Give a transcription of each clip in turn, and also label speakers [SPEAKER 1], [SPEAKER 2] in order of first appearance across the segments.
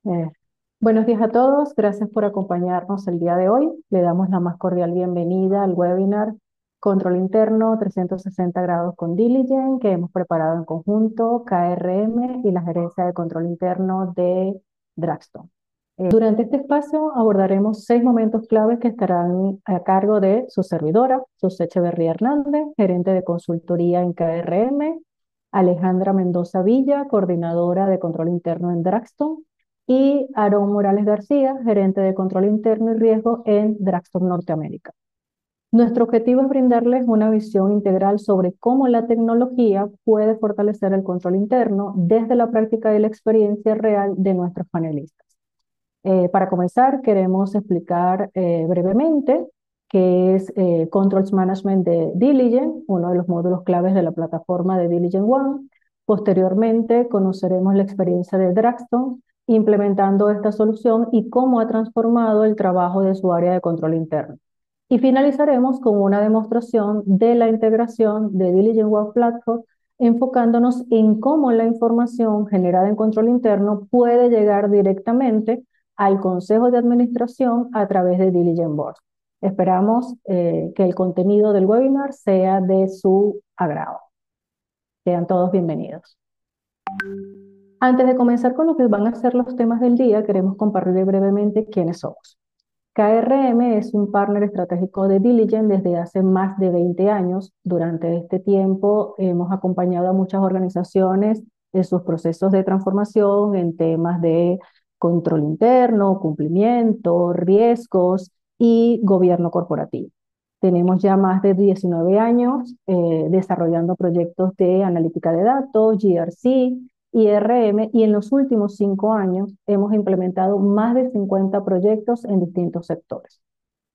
[SPEAKER 1] Eh, Buenos días a todos, gracias por acompañarnos el día de hoy. Le damos la más cordial bienvenida al webinar Control Interno 360 grados con Diligent que hemos preparado en conjunto KRM y la Gerencia de Control Interno de Draxton. Durante este espacio abordaremos 6 momentos claves que estarán a cargo de su servidora, Sus Echeverría Hernández, gerente de consultoría en KRM, Alejandra Mendoza Villa, coordinadora de control interno en Draxton, y Aarón Morales García, gerente de control interno y riesgo en Draxton Norteamérica. Nuestro objetivo es brindarles una visión integral sobre cómo la tecnología puede fortalecer el control interno desde la práctica y la experiencia real de nuestros panelistas. Para comenzar, queremos explicar brevemente qué es Controls Management de Diligent, uno de los módulos claves de la plataforma de Diligent One. Posteriormente, conoceremos la experiencia de Draxton implementando esta solución y cómo ha transformado el trabajo de su área de control interno. Y finalizaremos con una demostración de la integración de Diligent One Platform, enfocándonos en cómo la información generada en control interno puede llegar directamente al Consejo de Administración a través de Diligent Board. Esperamos que el contenido del webinar sea de su agrado. Sean todos bienvenidos. Antes de comenzar con lo que van a ser los temas del día, queremos compartir brevemente quiénes somos. KRM es un partner estratégico de Diligent desde hace más de 20 años. Durante este tiempo hemos acompañado a muchas organizaciones en sus procesos de transformación en temas de control interno, cumplimiento, riesgos y gobierno corporativo. Tenemos ya más de 19 años desarrollando proyectos de analítica de datos, GRC, IRM, y en los últimos 5 años hemos implementado más de 50 proyectos en distintos sectores.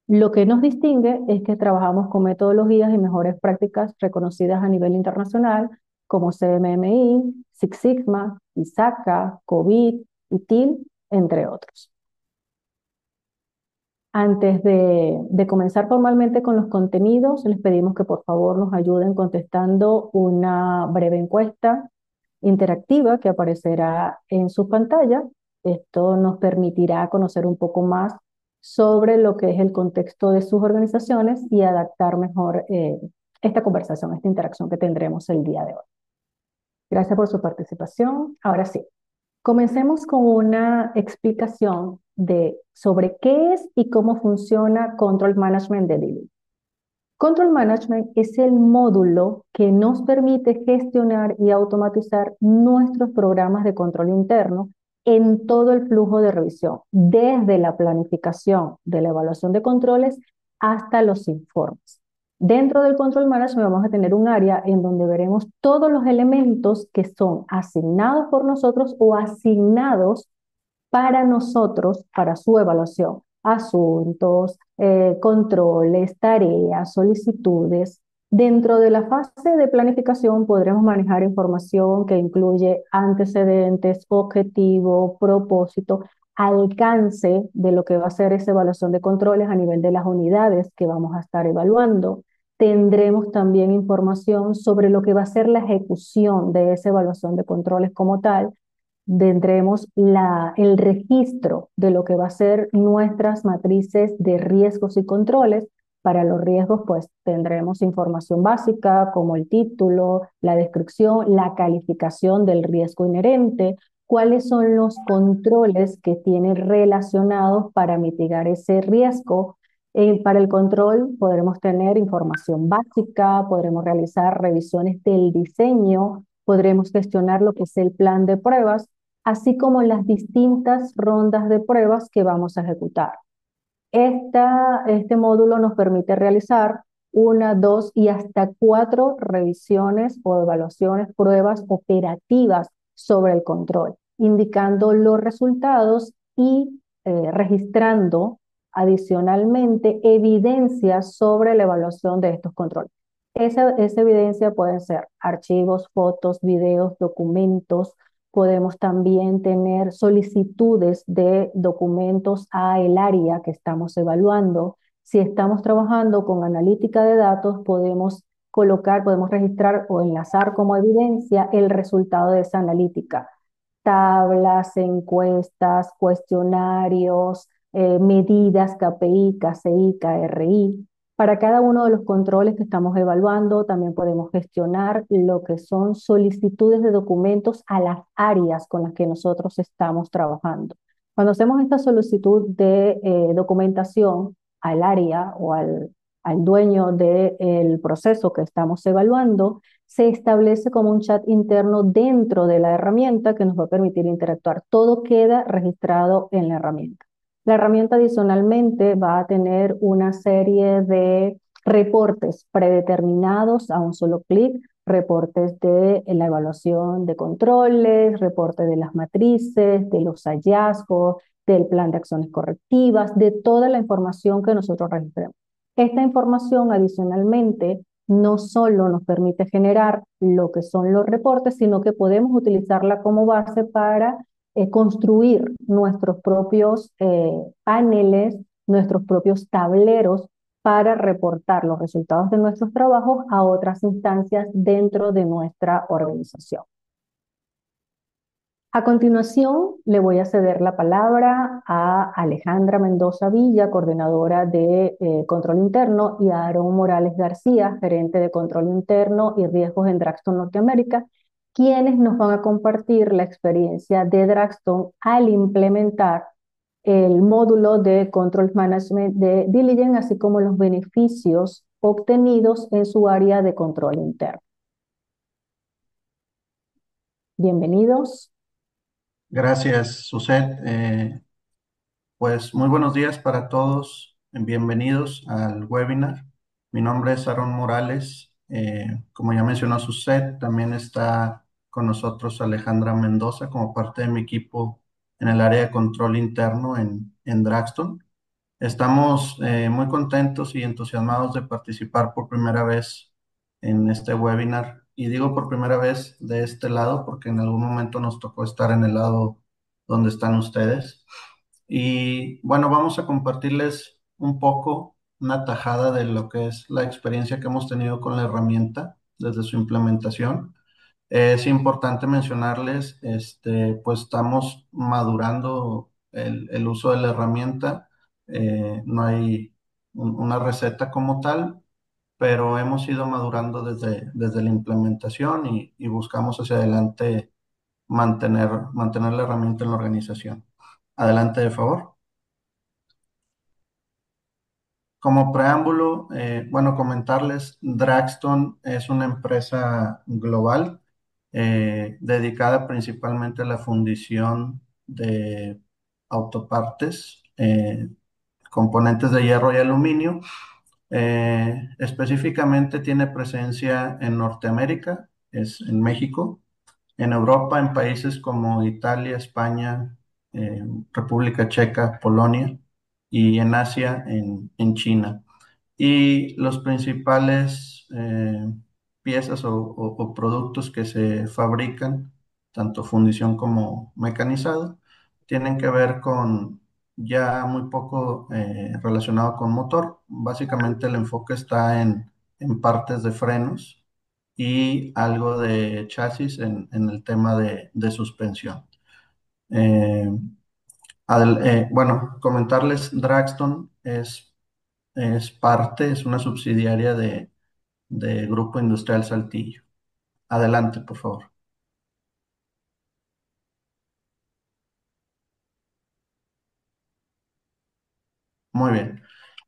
[SPEAKER 1] Lo que nos distingue es que trabajamos con metodologías y mejores prácticas reconocidas a nivel internacional como CMMI, Six Sigma, ISACA, COVID, ITIL, entre otros. Antes de comenzar formalmente con los contenidos, les pedimos que por favor nos ayuden contestando una breve encuesta interactiva que aparecerá en su pantalla. Esto nos permitirá conocer un poco más sobre lo que es el contexto de sus organizaciones y adaptar mejor esta conversación, esta interacción que tendremos el día de hoy. Gracias por su participación. Ahora sí, comencemos con una explicación sobre qué es y cómo funciona Control Management de Dili. Control Management es el módulo que nos permite gestionar y automatizar nuestros programas de control interno en todo el flujo de revisión, desde la planificación de la evaluación de controles hasta los informes. Dentro del Control Management vamos a tener un área en donde veremos todos los elementos que son asignados por nosotros o asignados para nosotros, para su evaluación, asuntos, controles, tareas, solicitudes. Dentro de la fase de planificación podremos manejar información que incluye antecedentes, objetivo, propósito, alcance de lo que va a ser esa evaluación de controles a nivel de las unidades que vamos a estar evaluando. Tendremos también información sobre lo que va a ser la ejecución de esa evaluación de controles como tal. Tendremos el registro de lo que va a ser nuestras matrices de riesgos y controles. Para los riesgos, pues tendremos información básica como el título, la descripción, la calificación del riesgo inherente, cuáles son los controles que tienen relacionados para mitigar ese riesgo. Para el control podremos tener información básica, podremos realizar revisiones del diseño, podremos gestionar lo que es el plan de pruebas, así como las distintas rondas de pruebas que vamos a ejecutar. Este módulo nos permite realizar una, dos y hasta 4 revisiones o evaluaciones, pruebas operativas sobre el control, indicando los resultados y registrando adicionalmente evidencias sobre la evaluación de estos controles. Esa evidencia pueden ser archivos, fotos, videos, documentos. Podemos también tener solicitudes de documentos a el área que estamos evaluando. Si estamos trabajando con analítica de datos, podemos colocar, podemos registrar o enlazar como evidencia el resultado de esa analítica. tablas, encuestas, cuestionarios, medidas KPI, KCI, KRI. Para cada uno de los controles que estamos evaluando, también podemos gestionar lo que son solicitudes de documentos a las áreas con las que nosotros estamos trabajando. Cuando hacemos esta solicitud de documentación al área o al dueño del proceso que estamos evaluando, se establece como un chat interno dentro de la herramienta que nos va a permitir interactuar. Todo queda registrado en la herramienta. La herramienta adicionalmente va a tener una serie de reportes predeterminados a un solo clic, reportes de la evaluación de controles, reportes de las matrices, de los hallazgos, del plan de acciones correctivas, de toda la información que nosotros registremos. Esta información adicionalmente no solo nos permite generar lo que son los reportes, sino que podemos utilizarla como base para construir nuestros propios paneles, nuestros propios tableros para reportar los resultados de nuestros trabajos a otras instancias dentro de nuestra organización. A continuación, le voy a ceder la palabra a Alejandra Mendoza Villa, coordinadora de Control Interno, y a Aarón Morales García, gerente de Control Interno y Riesgos en Draxton Norteamérica, quienes nos van a compartir la experiencia de Draxton al implementar el módulo de Control Management de Diligent, así como los beneficios obtenidos en su área de control interno. Bienvenidos.
[SPEAKER 2] Gracias, Suset. Pues muy buenos días para todos. Bienvenidos al webinar. Mi nombre es Aaron Morales. Como ya mencionó Suset, también está con nosotros Alejandra Mendoza como parte de mi equipo en el área de control interno en Draxton. Estamos muy contentos y entusiasmados de participar por primera vez en este webinar. Y digo por primera vez de este lado porque en algún momento nos tocó estar en el lado donde están ustedes. Y bueno, vamos a compartirles un poco, una tajada de lo que es la experiencia que hemos tenido con la herramienta desde su implementación. Es importante mencionarles, pues estamos madurando el uso de la herramienta. No hay una receta como tal, pero hemos ido madurando desde la implementación y buscamos hacia adelante mantener la herramienta en la organización. Adelante, de favor. Como preámbulo, bueno, comentarles, Draxton es una empresa global dedicada principalmente a la fundición de autopartes, componentes de hierro y aluminio. Específicamente tiene presencia en Norteamérica, es en México, en Europa, en países como Italia, España, República Checa, Polonia, y en Asia, en China. Y los principales piezas o productos que se fabrican, tanto fundición como mecanizado, tienen que ver con ya muy poco relacionado con motor. Básicamente el enfoque está en partes de frenos y algo de chasis en el tema de suspensión. Eh, bueno, comentarles, Draxton es una subsidiaria de Grupo Industrial Saltillo. Adelante, por favor. Muy bien.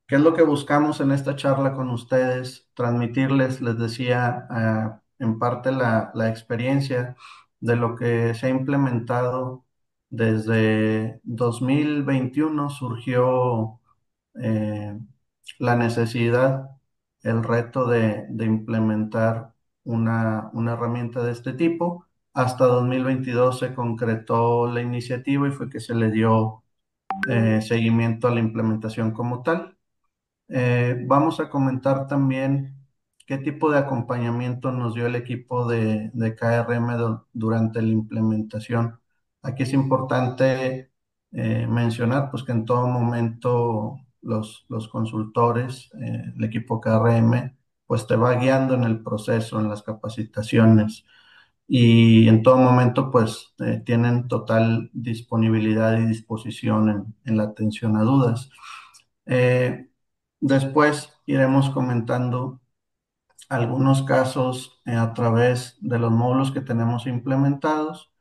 [SPEAKER 2] ¿Qué es lo que buscamos en esta charla con ustedes? Transmitirles, les decía, en parte la experiencia de lo que se ha implementado desde 2021. Surgió eh, la necesidad, el reto de implementar una herramienta de este tipo. Hasta 2022 se concretó la iniciativa y fue que se le dio seguimiento a la implementación como tal. Vamos a comentar también qué tipo de acompañamiento nos dio el equipo de KRM durante la implementación. Aquí es importante mencionar pues, que en todo momento los consultores, el equipo KRM, pues te va guiando en el proceso, en las capacitaciones. y en todo momento pues tienen total disponibilidad y disposición en la atención a dudas. Eh, Después iremos comentando algunos casos a través de los módulos que tenemos implementados,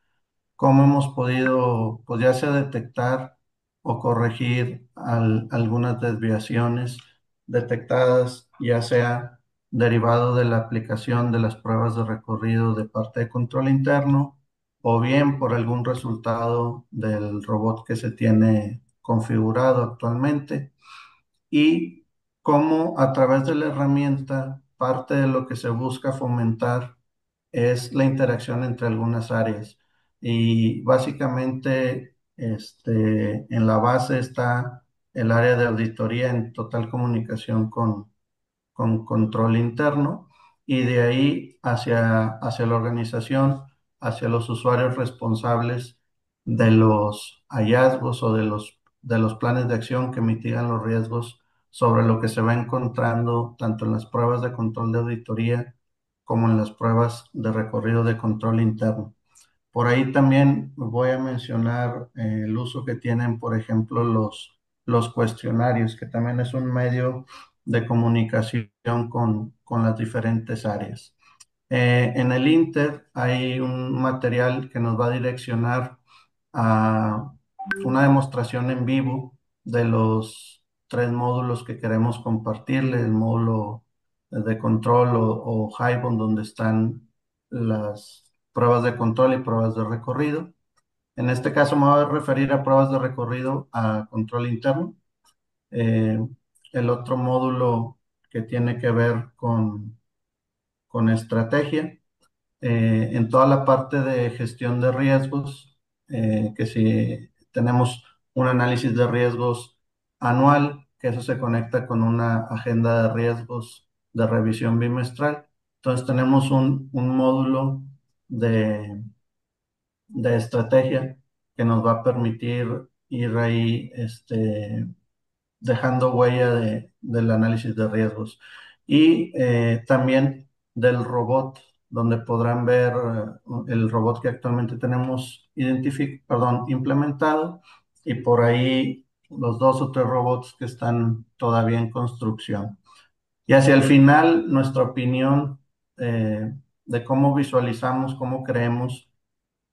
[SPEAKER 2] cómo hemos podido, pues ya sea detectar o corregir algunas desviaciones detectadas, ya sea derivado de la aplicación de las pruebas de recorrido de parte de control interno o bien por algún resultado del robot que se tiene configurado actualmente, y cómo a través de la herramienta parte de lo que se busca fomentar es la interacción entre algunas áreas. Y básicamente en la base está el área de auditoría en total comunicación con control interno, y de ahí hacia la organización, hacia los usuarios responsables de los hallazgos o de los planes de acción que mitigan los riesgos sobre lo que se va encontrando tanto en las pruebas de control de auditoría como en las pruebas de recorrido de control interno. Por ahí también voy a mencionar el uso que tienen, por ejemplo, los cuestionarios, que también es un medio de comunicación con las diferentes áreas. En el Inter hay un material que nos va a direccionar a una demostración en vivo de los tres módulos que queremos compartirle: el módulo de control o Highbond, donde están las pruebas de control y pruebas de recorrido. En este caso me voy a referir a pruebas de recorrido a control interno. Eh, el otro módulo que tiene que ver con estrategia, en toda la parte de gestión de riesgos, que si tenemos un análisis de riesgos anual, que eso se conecta con una agenda de riesgos de revisión bimestral. Entonces tenemos un módulo de, de estrategia que nos va a permitir ir ahí dejando huella del análisis de riesgos. Y también del robot, donde podrán ver el robot que actualmente tenemos implementado, y por ahí los dos o tres robots que están todavía en construcción. Y hacia el final, nuestra opinión de cómo visualizamos, cómo creemos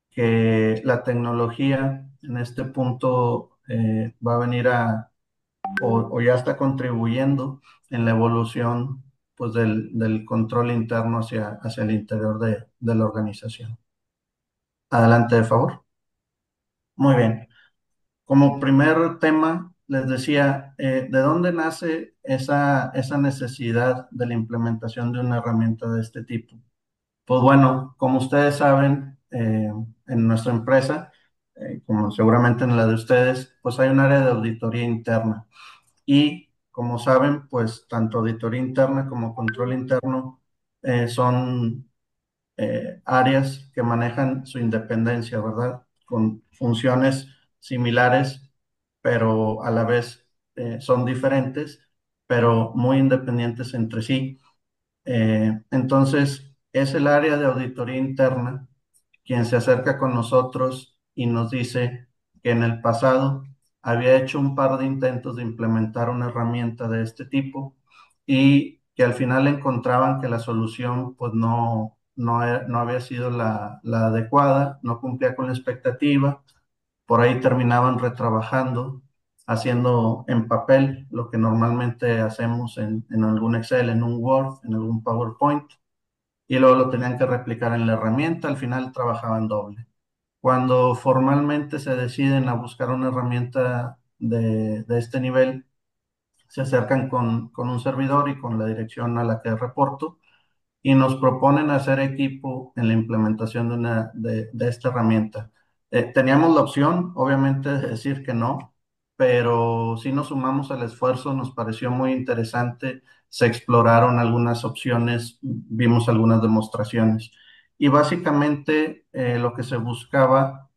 [SPEAKER 2] que la tecnología en este punto va a venir o ya está contribuyendo en la evolución, pues, del control interno hacia el interior de la organización. Adelante, de favor. Muy bien. Como primer tema, les decía, ¿de dónde nace esa necesidad de la implementación de una herramienta de este tipo? Pues bueno, como ustedes saben, en nuestra empresa, como seguramente en la de ustedes, pues hay un área de auditoría interna. Y como saben, pues tanto auditoría interna como control interno son áreas que manejan su independencia, ¿verdad? Con funciones similares, pero a la vez son diferentes, pero muy independientes entre sí. Entonces, es el área de auditoría interna quien se acerca con nosotros y nos dice que en el pasado había hecho un par de intentos de implementar una herramienta de este tipo, y que al final encontraban que la solución pues no había sido la adecuada, no cumplía con la expectativa. Por ahí terminaban retrabajando, haciendo en papel lo que normalmente hacemos en algún Excel, en un Word, en algún PowerPoint, y luego lo tenían que replicar en la herramienta. Al final trabajaban doble. Cuando formalmente se deciden a buscar una herramienta de este nivel, se acercan con un servidor y con la dirección a la que reporto, y nos proponen hacer equipo en la implementación de esta herramienta. Teníamos la opción, obviamente, de decir que no, pero sí nos sumamos al esfuerzo, nos pareció muy interesante, se exploraron algunas opciones, vimos algunas demostraciones, y básicamente lo que se buscaba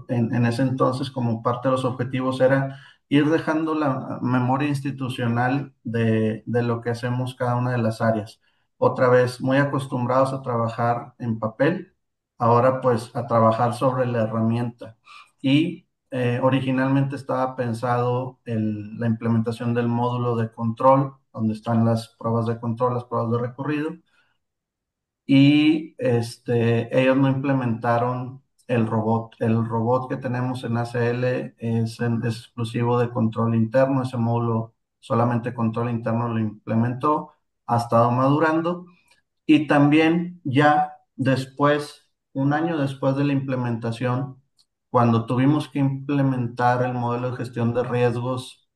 [SPEAKER 2] en ese entonces como parte de los objetivos era ir dejando la memoria institucional de lo que hacemos cada una de las áreas. Otra vez, muy acostumbrados a trabajar en papel, ahora pues a trabajar sobre la herramienta. Y originalmente estaba pensado la implementación del módulo de control, donde están las pruebas de control, las pruebas de recorrido, y ellos no implementaron el robot. El robot que tenemos en ACL es exclusivo de control interno, ese módulo solamente control interno lo implementó, ha estado madurando y también ya después, un año después de la implementación, cuando tuvimos que implementar el modelo de gestión de riesgos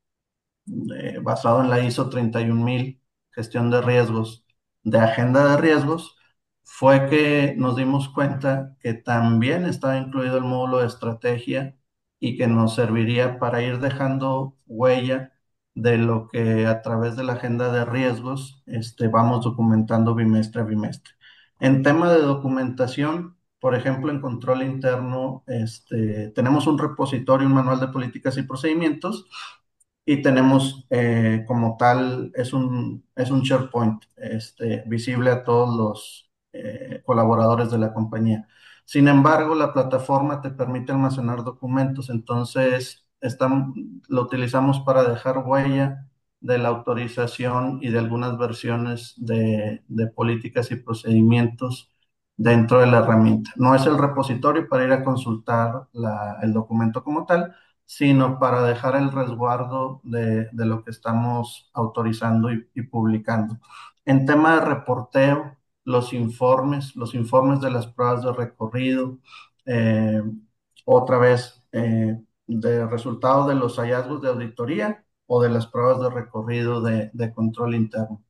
[SPEAKER 2] basado en la ISO 31000, gestión de riesgos, de agenda de riesgos, fue que nos dimos cuenta que también estaba incluido el módulo de estrategia y que nos serviría para ir dejando huella de lo que a través de la agenda de riesgos vamos documentando bimestre a bimestre. En tema de documentación, por ejemplo, en control interno, tenemos un repositorio, un manual de políticas y procedimientos y tenemos como tal, es un SharePoint visible a todos los colaboradores de la compañía. Sin embargo, la plataforma te permite almacenar documentos, entonces lo utilizamos para dejar huella de la autorización y de algunas versiones de políticas y procedimientos dentro de la herramienta. No es el repositorio para ir a consultar el documento como tal, sino para dejar el resguardo de lo que estamos autorizando y publicando. En tema de reporteo, los informes de las pruebas de recorrido, eh, otra vez, de resultados de los hallazgos de auditoría o de las pruebas de recorrido de control interno.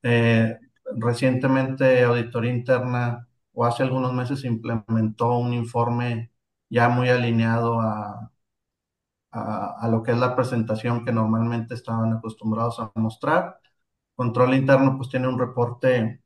[SPEAKER 2] Eh, Recientemente, Auditoría Interna, o hace algunos meses, implementó un informe ya muy alineado a lo que es la presentación que normalmente estaban acostumbrados a mostrar. Control interno pues tiene un reporte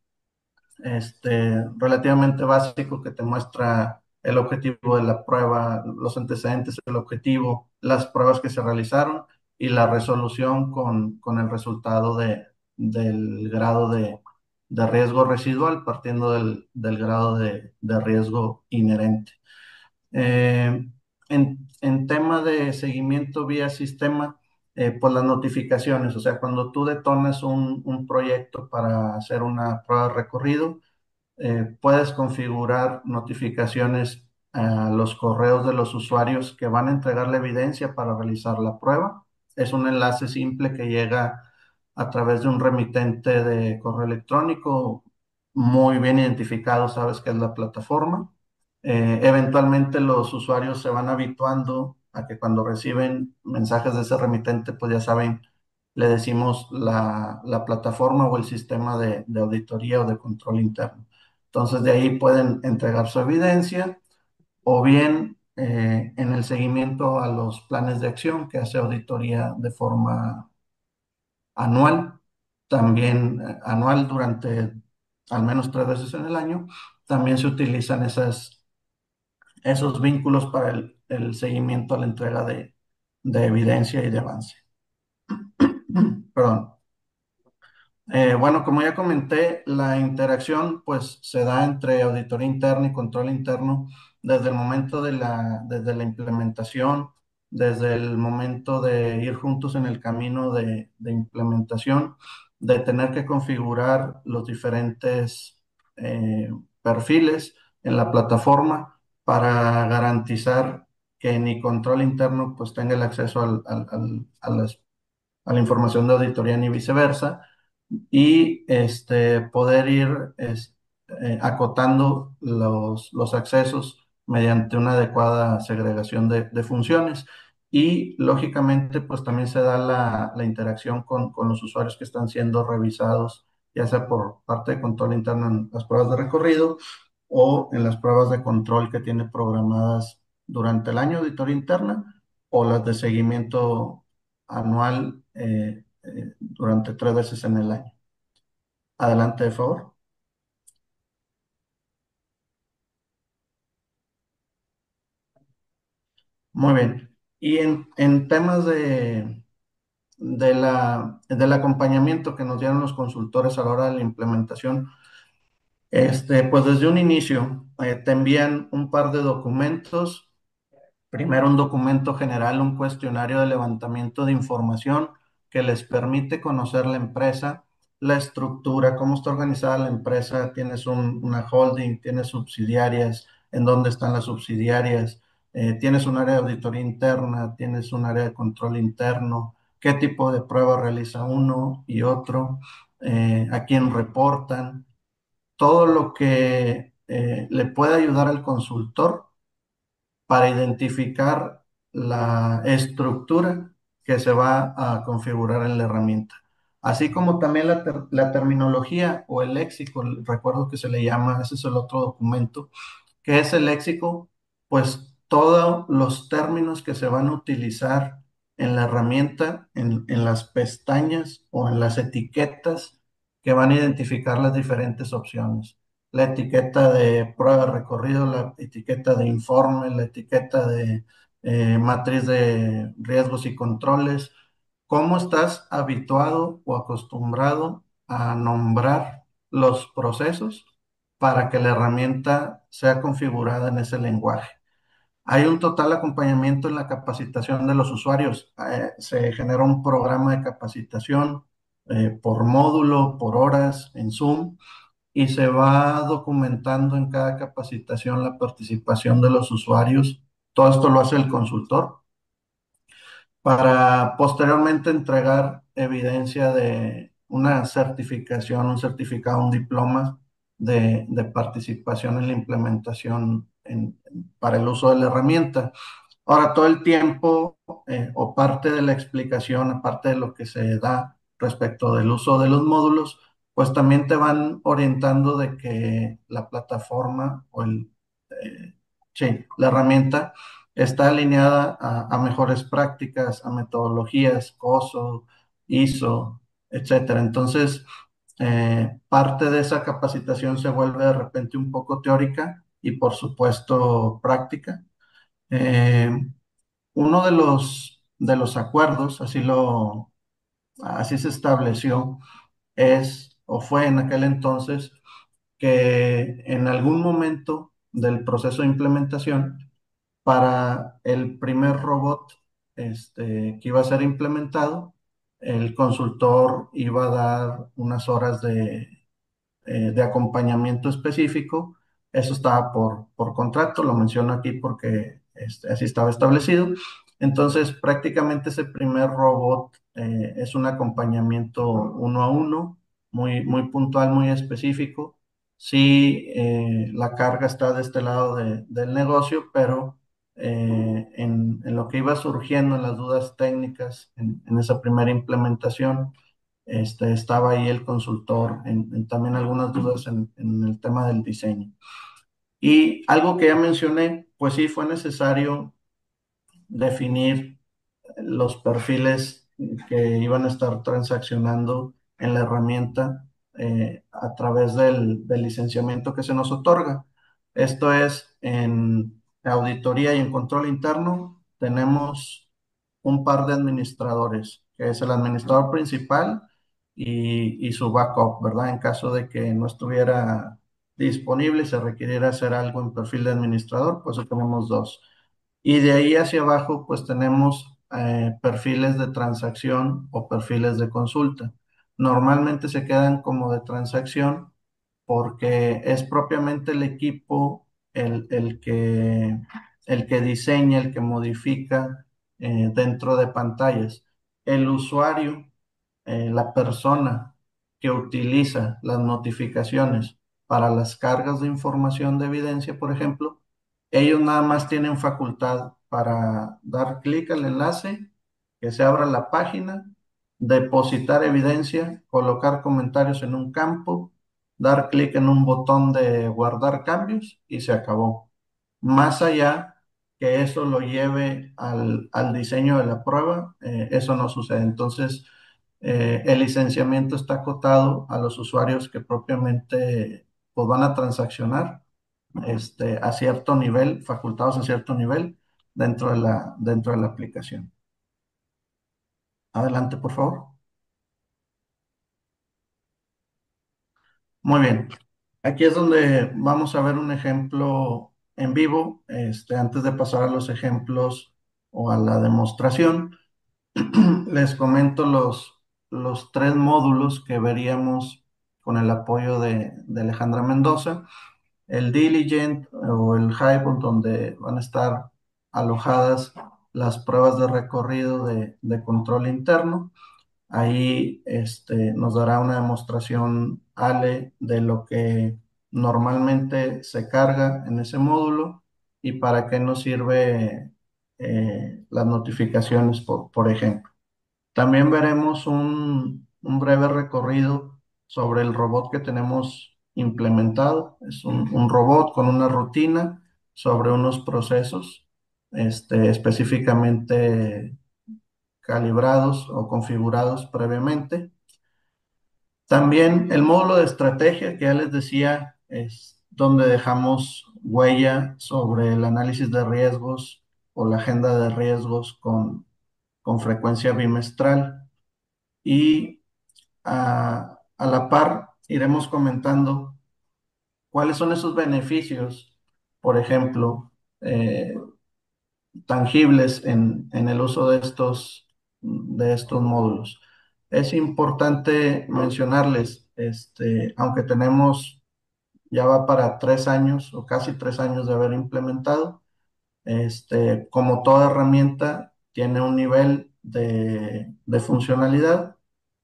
[SPEAKER 2] relativamente básico que te muestra el objetivo de la prueba, los antecedentes del objetivo, las pruebas que se realizaron y la resolución con el resultado del grado de riesgo residual partiendo del grado de riesgo inherente. En tema de seguimiento vía sistema, pues las notificaciones, o sea, cuando tú detonas un proyecto para hacer una prueba de recorrido, puedes configurar notificaciones a los correos de los usuarios que van a entregar la evidencia para realizar la prueba. Es un enlace simple que llega a través de un remitente de correo electrónico muy bien identificado, sabes que es la plataforma. Eventualmente los usuarios se van habituando a que cuando reciben mensajes de ese remitente, pues ya saben, le decimos la plataforma o el sistema de auditoría o de control interno. Entonces de ahí pueden entregar su evidencia o bien en el seguimiento a los planes de acción que hace auditoría de forma anual, también anual durante al menos 3 veces en el año, también se utilizan esos vínculos para el seguimiento a la entrega de evidencia y de avance. Perdón. Bueno, como ya comenté, la interacción pues se da entre auditoría interna y control interno desde el momento desde la implementación, desde el momento de ir juntos en el camino de implementación, de tener que configurar los diferentes eh, perfiles en la plataforma para garantizar que ni control interno pues tenga el acceso a la información de auditoría ni viceversa y poder ir acotando los accesos mediante una adecuada segregación de funciones. Y lógicamente, pues también se da la interacción con los usuarios que están siendo revisados, ya sea por parte de control interno en las pruebas de recorrido o en las pruebas de control que tiene programadas durante el año de auditoría interna o las de seguimiento anual durante 3 veces en el año. Adelante, de favor. Muy bien. Y en temas del acompañamiento que nos dieron los consultores a la hora de la implementación, Pues desde un inicio te envían un par de documentos. Primero, un documento general, un cuestionario de levantamiento de información que les permite conocer la empresa, la estructura, cómo está organizada la empresa. Tienes una holding, tienes subsidiarias, en dónde están las subsidiarias, tienes un área de auditoría interna, tienes un área de control interno, qué tipo de prueba realiza uno y otro, a quién reportan, todo lo que le puede ayudar al consultor para identificar la estructura que se va a configurar en la herramienta. Así como también la terminología o el léxico, recuerdo que se le llama, ese es el otro documento, que es el léxico, pues todos los términos que se van a utilizar en la herramienta, en las pestañas o en las etiquetas que van a identificar las diferentes opciones. La etiqueta de prueba de recorrido, la etiqueta de informe, la etiqueta de matriz de riesgos y controles. ¿Cómo estás habituado o acostumbrado a nombrar los procesos para que la herramienta sea configurada en ese lenguaje? Hay un total acompañamiento en la capacitación de los usuarios. Se genera un programa de capacitación por módulo, por horas, en Zoom, y se va documentando en cada capacitación la participación de los usuarios. Todo esto lo hace el consultor para posteriormente entregar evidencia de una certificación, un certificado, un diploma de participación en la implementación para el uso de la herramienta. Ahora, todo el tiempo o parte de la explicación, aparte de lo que se da respecto del uso de los módulos, pues también te van orientando de que la plataforma eh, sí, la herramienta está alineada a mejores prácticas, a metodologías, COSO, ISO, etcétera. Entonces, parte de esa capacitación se vuelve de repente un poco teórica y, por supuesto, práctica. Eh, Uno de los acuerdos, así se estableció, es o fue en aquel entonces que en algún momento del proceso de implementación, para el primer robot que iba a ser implementado, el consultor iba a dar unas horas de acompañamiento específico. Eso estaba por contrato, lo menciono aquí porque así estaba establecido. Entonces, prácticamente ese primer robot es un acompañamiento uno a uno, muy, muy puntual, muy específico. Sí, la carga está de este lado del negocio, pero en lo que iba surgiendo, en las dudas técnicas, en esa primera implementación, estaba ahí el consultor en también algunas dudas en el tema del diseño. Y algo que ya mencioné, pues sí, fue necesario definir los perfiles que iban a estar transaccionando en la herramienta a través del licenciamiento que se nos otorga. Esto es, en auditoría y en control interno, tenemos un par de administradores, que es el administrador principal y su backup, ¿verdad? En caso de que no estuviera disponible y se requiriera hacer algo en perfil de administrador, pues tenemos dos. Y de ahí hacia abajo, pues tenemos perfiles de transacción o perfiles de consulta. Normalmente se quedan como de transacción porque es propiamente el equipo el que diseña, el que modifica dentro de pantallas. El usuario, la persona que utiliza las notificaciones para las cargas de información de evidencia, por ejemplo, ellos nada más tienen facultad para dar clic al enlace, que se abra la página, depositar evidencia, colocar comentarios en un campo, dar clic en un botón de guardar cambios y se acabó. Más allá que eso lo lleve al diseño de la prueba, eso no sucede. Entonces, el licenciamiento está acotado a los usuarios que propiamente pues, van a transaccionar a cierto nivel, facultados a cierto nivel dentro de la aplicación. Adelante, por favor. Muy bien. Aquí es donde vamos a ver un ejemplo en vivo. Antes de pasar a los ejemplos o a la demostración, les comento los tres módulos que veríamos con el apoyo de Alejandra Mendoza. El Diligent o el Highball, donde van a estar alojadas las pruebas de recorrido de control interno. Ahí nos dará una demostración Ale de lo que normalmente se carga en ese módulo y para qué nos sirve las notificaciones, por ejemplo. También veremos un breve recorrido sobre el robot que tenemos implementado. Es un robot con una rutina sobre unos procesos específicamente calibrados o configurados previamente. También el módulo de estrategia que ya les decía es donde dejamos huella sobre el análisis de riesgos o la agenda de riesgos con frecuencia bimestral. Y a la par iremos comentando cuáles son esos beneficios, por ejemplo, tangibles en el uso de estos módulos. Es importante mencionarles, aunque tenemos, ya va para 3 años o casi 3 años de haber implementado, como toda herramienta, tiene un nivel de funcionalidad,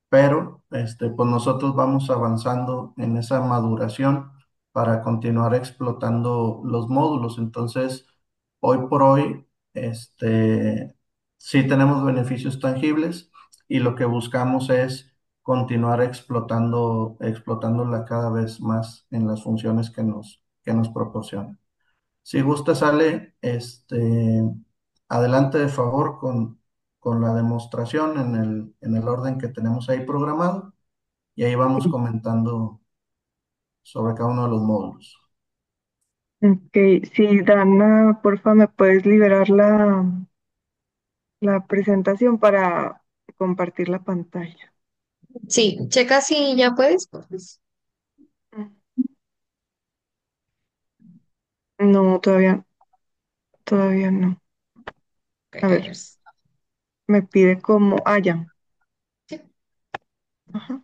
[SPEAKER 2] pero pues nosotros vamos avanzando en esa maduración para continuar explotando los módulos. Entonces, hoy por hoy, sí tenemos beneficios tangibles y lo que buscamos es continuar explotándola cada vez más en las funciones que nos proporciona. Si gusta, sale, adelante de favor con la demostración en el orden que tenemos ahí programado y ahí vamos
[SPEAKER 3] Sí.
[SPEAKER 2] comentando sobre cada uno de los módulos.
[SPEAKER 3] Ok, sí, Dana, porfa, ¿me puedes liberar la presentación para compartir la pantalla?
[SPEAKER 4] Sí, checa si ya puedes.
[SPEAKER 3] Mm. No, todavía no.
[SPEAKER 4] Ok,
[SPEAKER 3] A
[SPEAKER 4] ahí
[SPEAKER 3] ver,
[SPEAKER 4] es.
[SPEAKER 3] me pide como, ya.
[SPEAKER 4] Sí.
[SPEAKER 3] Ajá,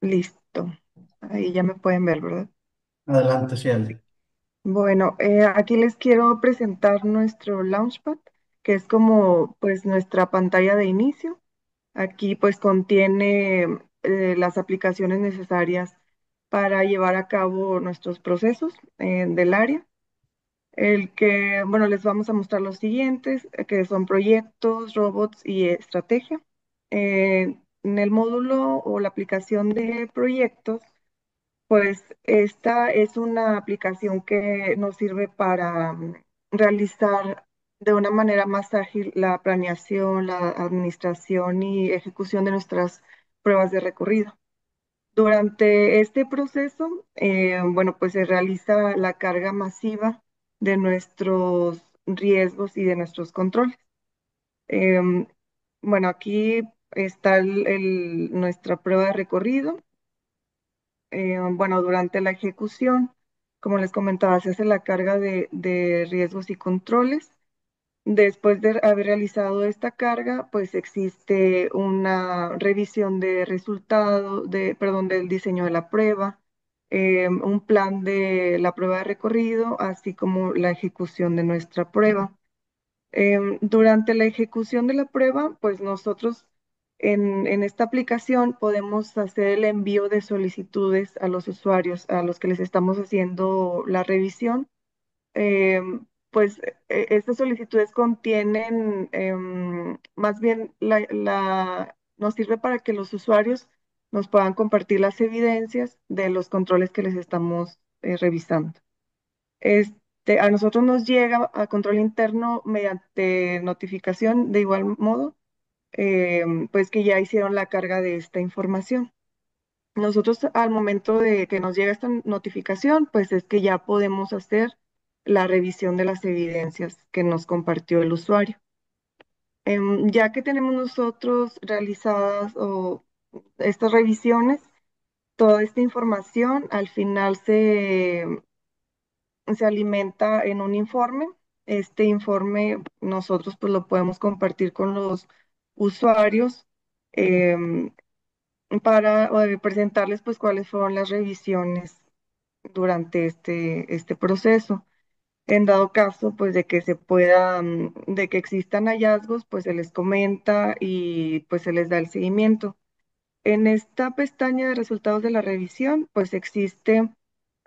[SPEAKER 3] listo. Ahí ya me pueden ver, ¿verdad?
[SPEAKER 2] Adelante, Ciel.
[SPEAKER 3] Bueno, aquí les quiero presentar nuestro Launchpad, que es como pues nuestra pantalla de inicio. Aquí pues contiene las aplicaciones necesarias para llevar a cabo nuestros procesos del área. Bueno, les vamos a mostrar los siguientes, que son proyectos, robots y estrategia. En el módulo o la aplicación de proyectos, pues esta es una aplicación que nos sirve para realizar de una manera más ágil la planeación, la administración y ejecución de nuestras pruebas de recorrido. Durante este proceso, bueno, pues se realiza la carga masiva de nuestros riesgos y de nuestros controles. Em, bueno, aquí está nuestra prueba de recorrido. Bueno, durante la ejecución, como les comentaba, se hace la carga de riesgos y controles. Después de haber realizado esta carga, pues existe una revisión de resultado, perdón, del diseño de la prueba, un plan de la prueba de recorrido, así como la ejecución de nuestra prueba. Durante la ejecución de la prueba, pues nosotros en esta aplicación podemos hacer el envío de solicitudes a los usuarios a los que les estamos haciendo la revisión. Pues estas solicitudes contienen, más bien, nos sirve para que los usuarios nos puedan compartir las evidencias de los controles que les estamos revisando. A nosotros nos llega a control interno mediante notificación de igual modo, pues que ya hicieron la carga de esta información. Nosotros al momento de que nos llega esta notificación, pues es que ya podemos hacer la revisión de las evidencias que nos compartió el usuario. Ya que tenemos nosotros realizadas estas revisiones, toda esta información al final se alimenta en un informe. Este informe nosotros pues lo podemos compartir con los usuarios em, para presentarles pues cuáles fueron las revisiones durante este proceso. En dado caso, pues de que se pueda, de que existan hallazgos, pues se les comenta y pues se les da el seguimiento. En esta pestaña de resultados de la revisión, pues existe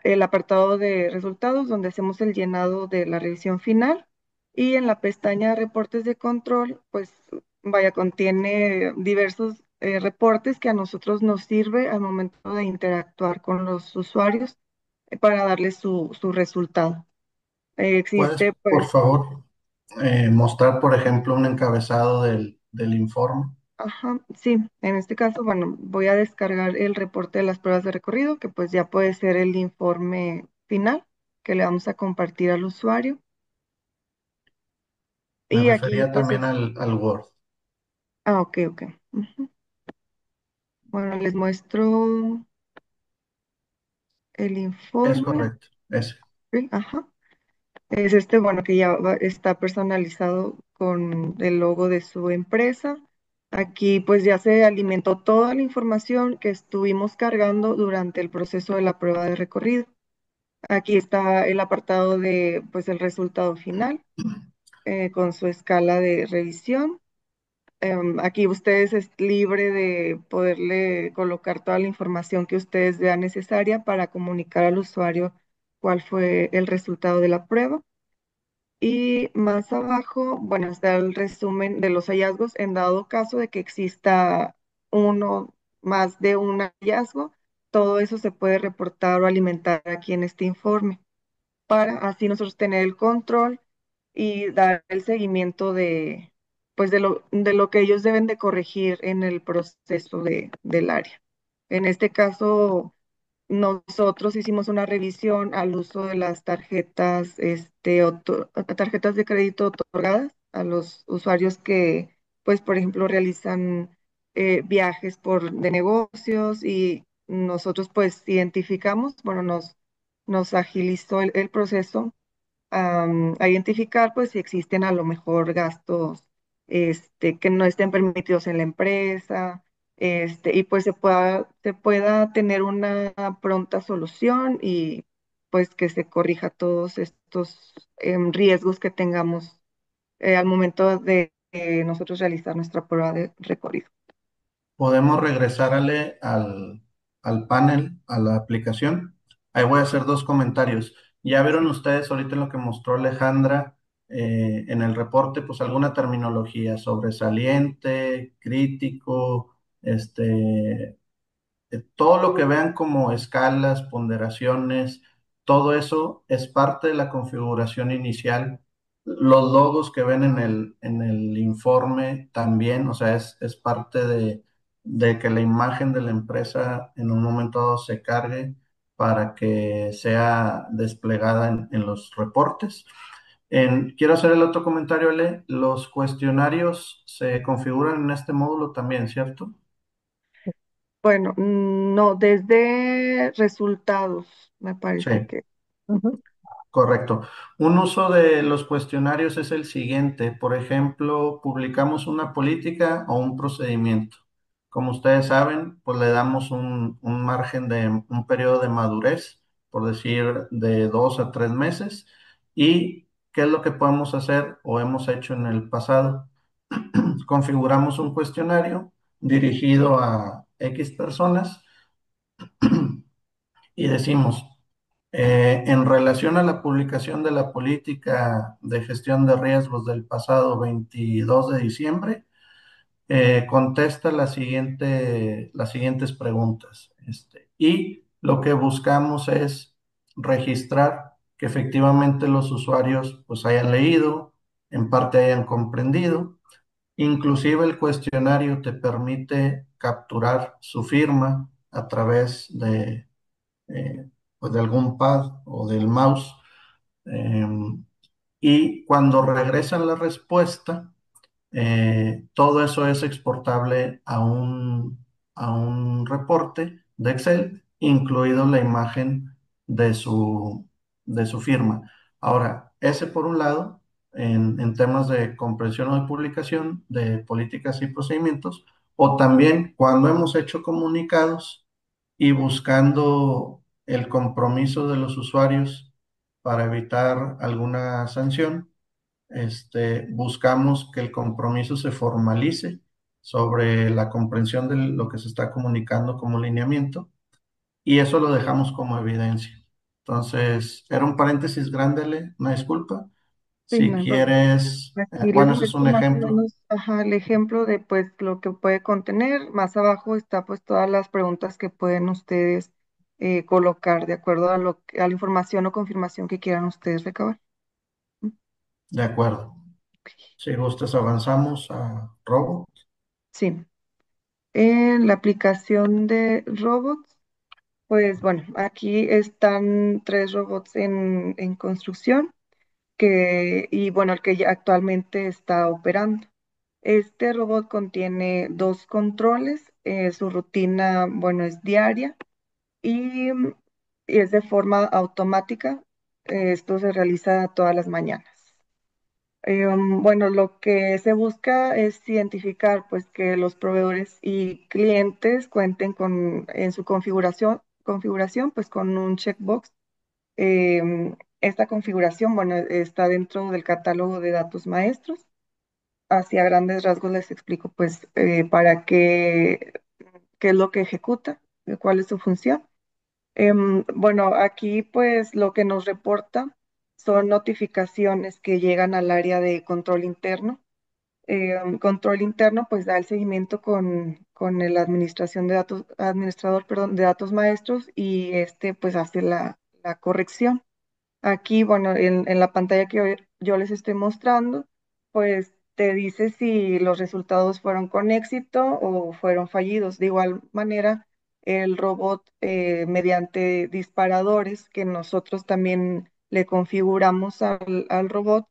[SPEAKER 3] el apartado de resultados donde hacemos el llenado de la revisión final y en la pestaña de reportes de control, pues vaya, contiene diversos reportes que a nosotros nos sirve al momento de interactuar con los usuarios para darles su resultado.
[SPEAKER 2] ¿Puedes,
[SPEAKER 3] Existe
[SPEAKER 2] por
[SPEAKER 3] pues,
[SPEAKER 2] favor, mostrar, por ejemplo, un encabezado del informe?
[SPEAKER 3] ajá, sí, en este caso, bueno, voy a descargar el reporte de las pruebas de recorrido, que pues ya puede ser el informe final que le vamos a compartir al usuario.
[SPEAKER 2] Me
[SPEAKER 3] Y aquí
[SPEAKER 2] refería
[SPEAKER 3] pues
[SPEAKER 2] también al Word.
[SPEAKER 3] ok, ok. Ujú. Bueno, les muestro el
[SPEAKER 2] Es
[SPEAKER 3] informe.
[SPEAKER 2] correcto, ese.
[SPEAKER 3] Sí, ajá. Es este, bueno, que ya está personalizado con el logo de su empresa. Aquí pues ya se alimentó toda la información que estuvimos cargando durante el proceso de la prueba de recorrido. Aquí está el apartado de pues el resultado final con su escala de revisión. Aquí ustedes es libre de poderle colocar toda la información que ustedes vean necesaria para comunicar al usuario cuál fue el resultado de la prueba. Y más abajo, bueno, está el resumen de los hallazgos en dado caso de que exista uno más de un hallazgo. Todo eso se puede reportar o alimentar aquí en este informe para así nosotros tener el control y dar el seguimiento de, pues de lo que ellos deben de corregir en el proceso del área. En este caso, nosotros hicimos una revisión al uso de las tarjetas, tarjetas de crédito otorgadas a los usuarios que, pues, por ejemplo, realizan viajes de negocios y nosotros, pues, identificamos, bueno, nos agilizó el proceso a identificar pues si existen a lo mejor gastos que no estén permitidos en la empresa, y pues se pueda tener una pronta solución y pues que se corrija todos estos riesgos que tengamos al momento de nosotros realizar nuestra prueba de recorrido.
[SPEAKER 2] Podemos regresar al panel, a la aplicación. Ahí voy a hacer dos comentarios. Ya vieron ustedes ahorita en lo que mostró Alejandra en el reporte, pues alguna terminología sobresaliente, crítico, todo lo que vean como escalas, ponderaciones, todo eso es parte de la configuración inicial. Los logos que ven en el informe también, o sea, es parte de que la imagen de la empresa en un momento dado se cargue para que sea desplegada en los reportes. Quiero hacer el otro comentario, Ale. Los cuestionarios se configuran en este módulo también, ¿cierto?
[SPEAKER 3] Bueno, no, desde resultados, me
[SPEAKER 2] Sí.
[SPEAKER 3] parece que.
[SPEAKER 1] Ujú.
[SPEAKER 2] Correcto. Un uso de los cuestionarios es el siguiente. Por ejemplo, publicamos una política o un procedimiento. Como ustedes saben, pues le damos un margen de un periodo de madurez, por decir, de 2 a 3 meses. ¿Y qué es lo que podemos hacer o hemos hecho en el pasado? Configuramos un cuestionario dirigido a X personas y decimos, en relación a la publicación de la política de gestión de riesgos del pasado 22 de diciembre, contesta las siguientes preguntas. Y lo que buscamos es registrar que efectivamente los usuarios pues hayan leído, en parte hayan comprendido. Inclusive el cuestionario te permite capturar su firma a través eh, pues de algún pad o del mouse. eh, y cuando regresan la respuesta, todo eso es exportable a un reporte de Excel, incluido la imagen de de su firma. Ahora, ese por un lado, en temas de comprensión o de publicación de políticas y procedimientos, o también cuando hemos hecho comunicados y buscando el compromiso de los usuarios para evitar alguna sanción, buscamos que el compromiso se formalice sobre la comprensión de lo que se está comunicando como lineamiento y eso lo dejamos como evidencia. Entonces, era un paréntesis grande, una disculpa.
[SPEAKER 3] Sí,
[SPEAKER 2] Si
[SPEAKER 3] no hay problema.
[SPEAKER 2] quieres,
[SPEAKER 3] Aquí les
[SPEAKER 2] bueno, ese es
[SPEAKER 3] muestro
[SPEAKER 2] un
[SPEAKER 3] más o
[SPEAKER 2] ejemplo.
[SPEAKER 3] menos, ajá, el ejemplo de pues lo que puede contener. Más abajo está pues todas las preguntas que pueden ustedes colocar de acuerdo a a la información o confirmación que quieran ustedes recabar.
[SPEAKER 2] De acuerdo. Si gustas, avanzamos a Robo.
[SPEAKER 3] Sí, en la aplicación de robots, pues bueno, aquí están tres robots en construcción y bueno, el que ya actualmente está operando. Este robot contiene dos controles, su rutina, bueno, es diaria y es de forma automática. Esto se realiza todas las mañanas. Bueno, lo que se busca es identificar pues que los proveedores y clientes cuenten en su configuración pues con un checkbox. Esta configuración, bueno, está dentro del catálogo de datos maestros. Hacia grandes rasgos les explico pues para qué es lo que ejecuta, cuál es su función. Bueno, aquí pues lo que nos reporta son notificaciones que llegan al área de control interno. Control interno pues da el seguimiento con el administrador, perdón, de datos maestros y este pues hace la corrección. Aquí, bueno, en la pantalla que yo les estoy mostrando, pues te dice si los resultados fueron con éxito o fueron fallidos. De igual manera, el robot, mediante disparadores que nosotros también le configuramos al robot,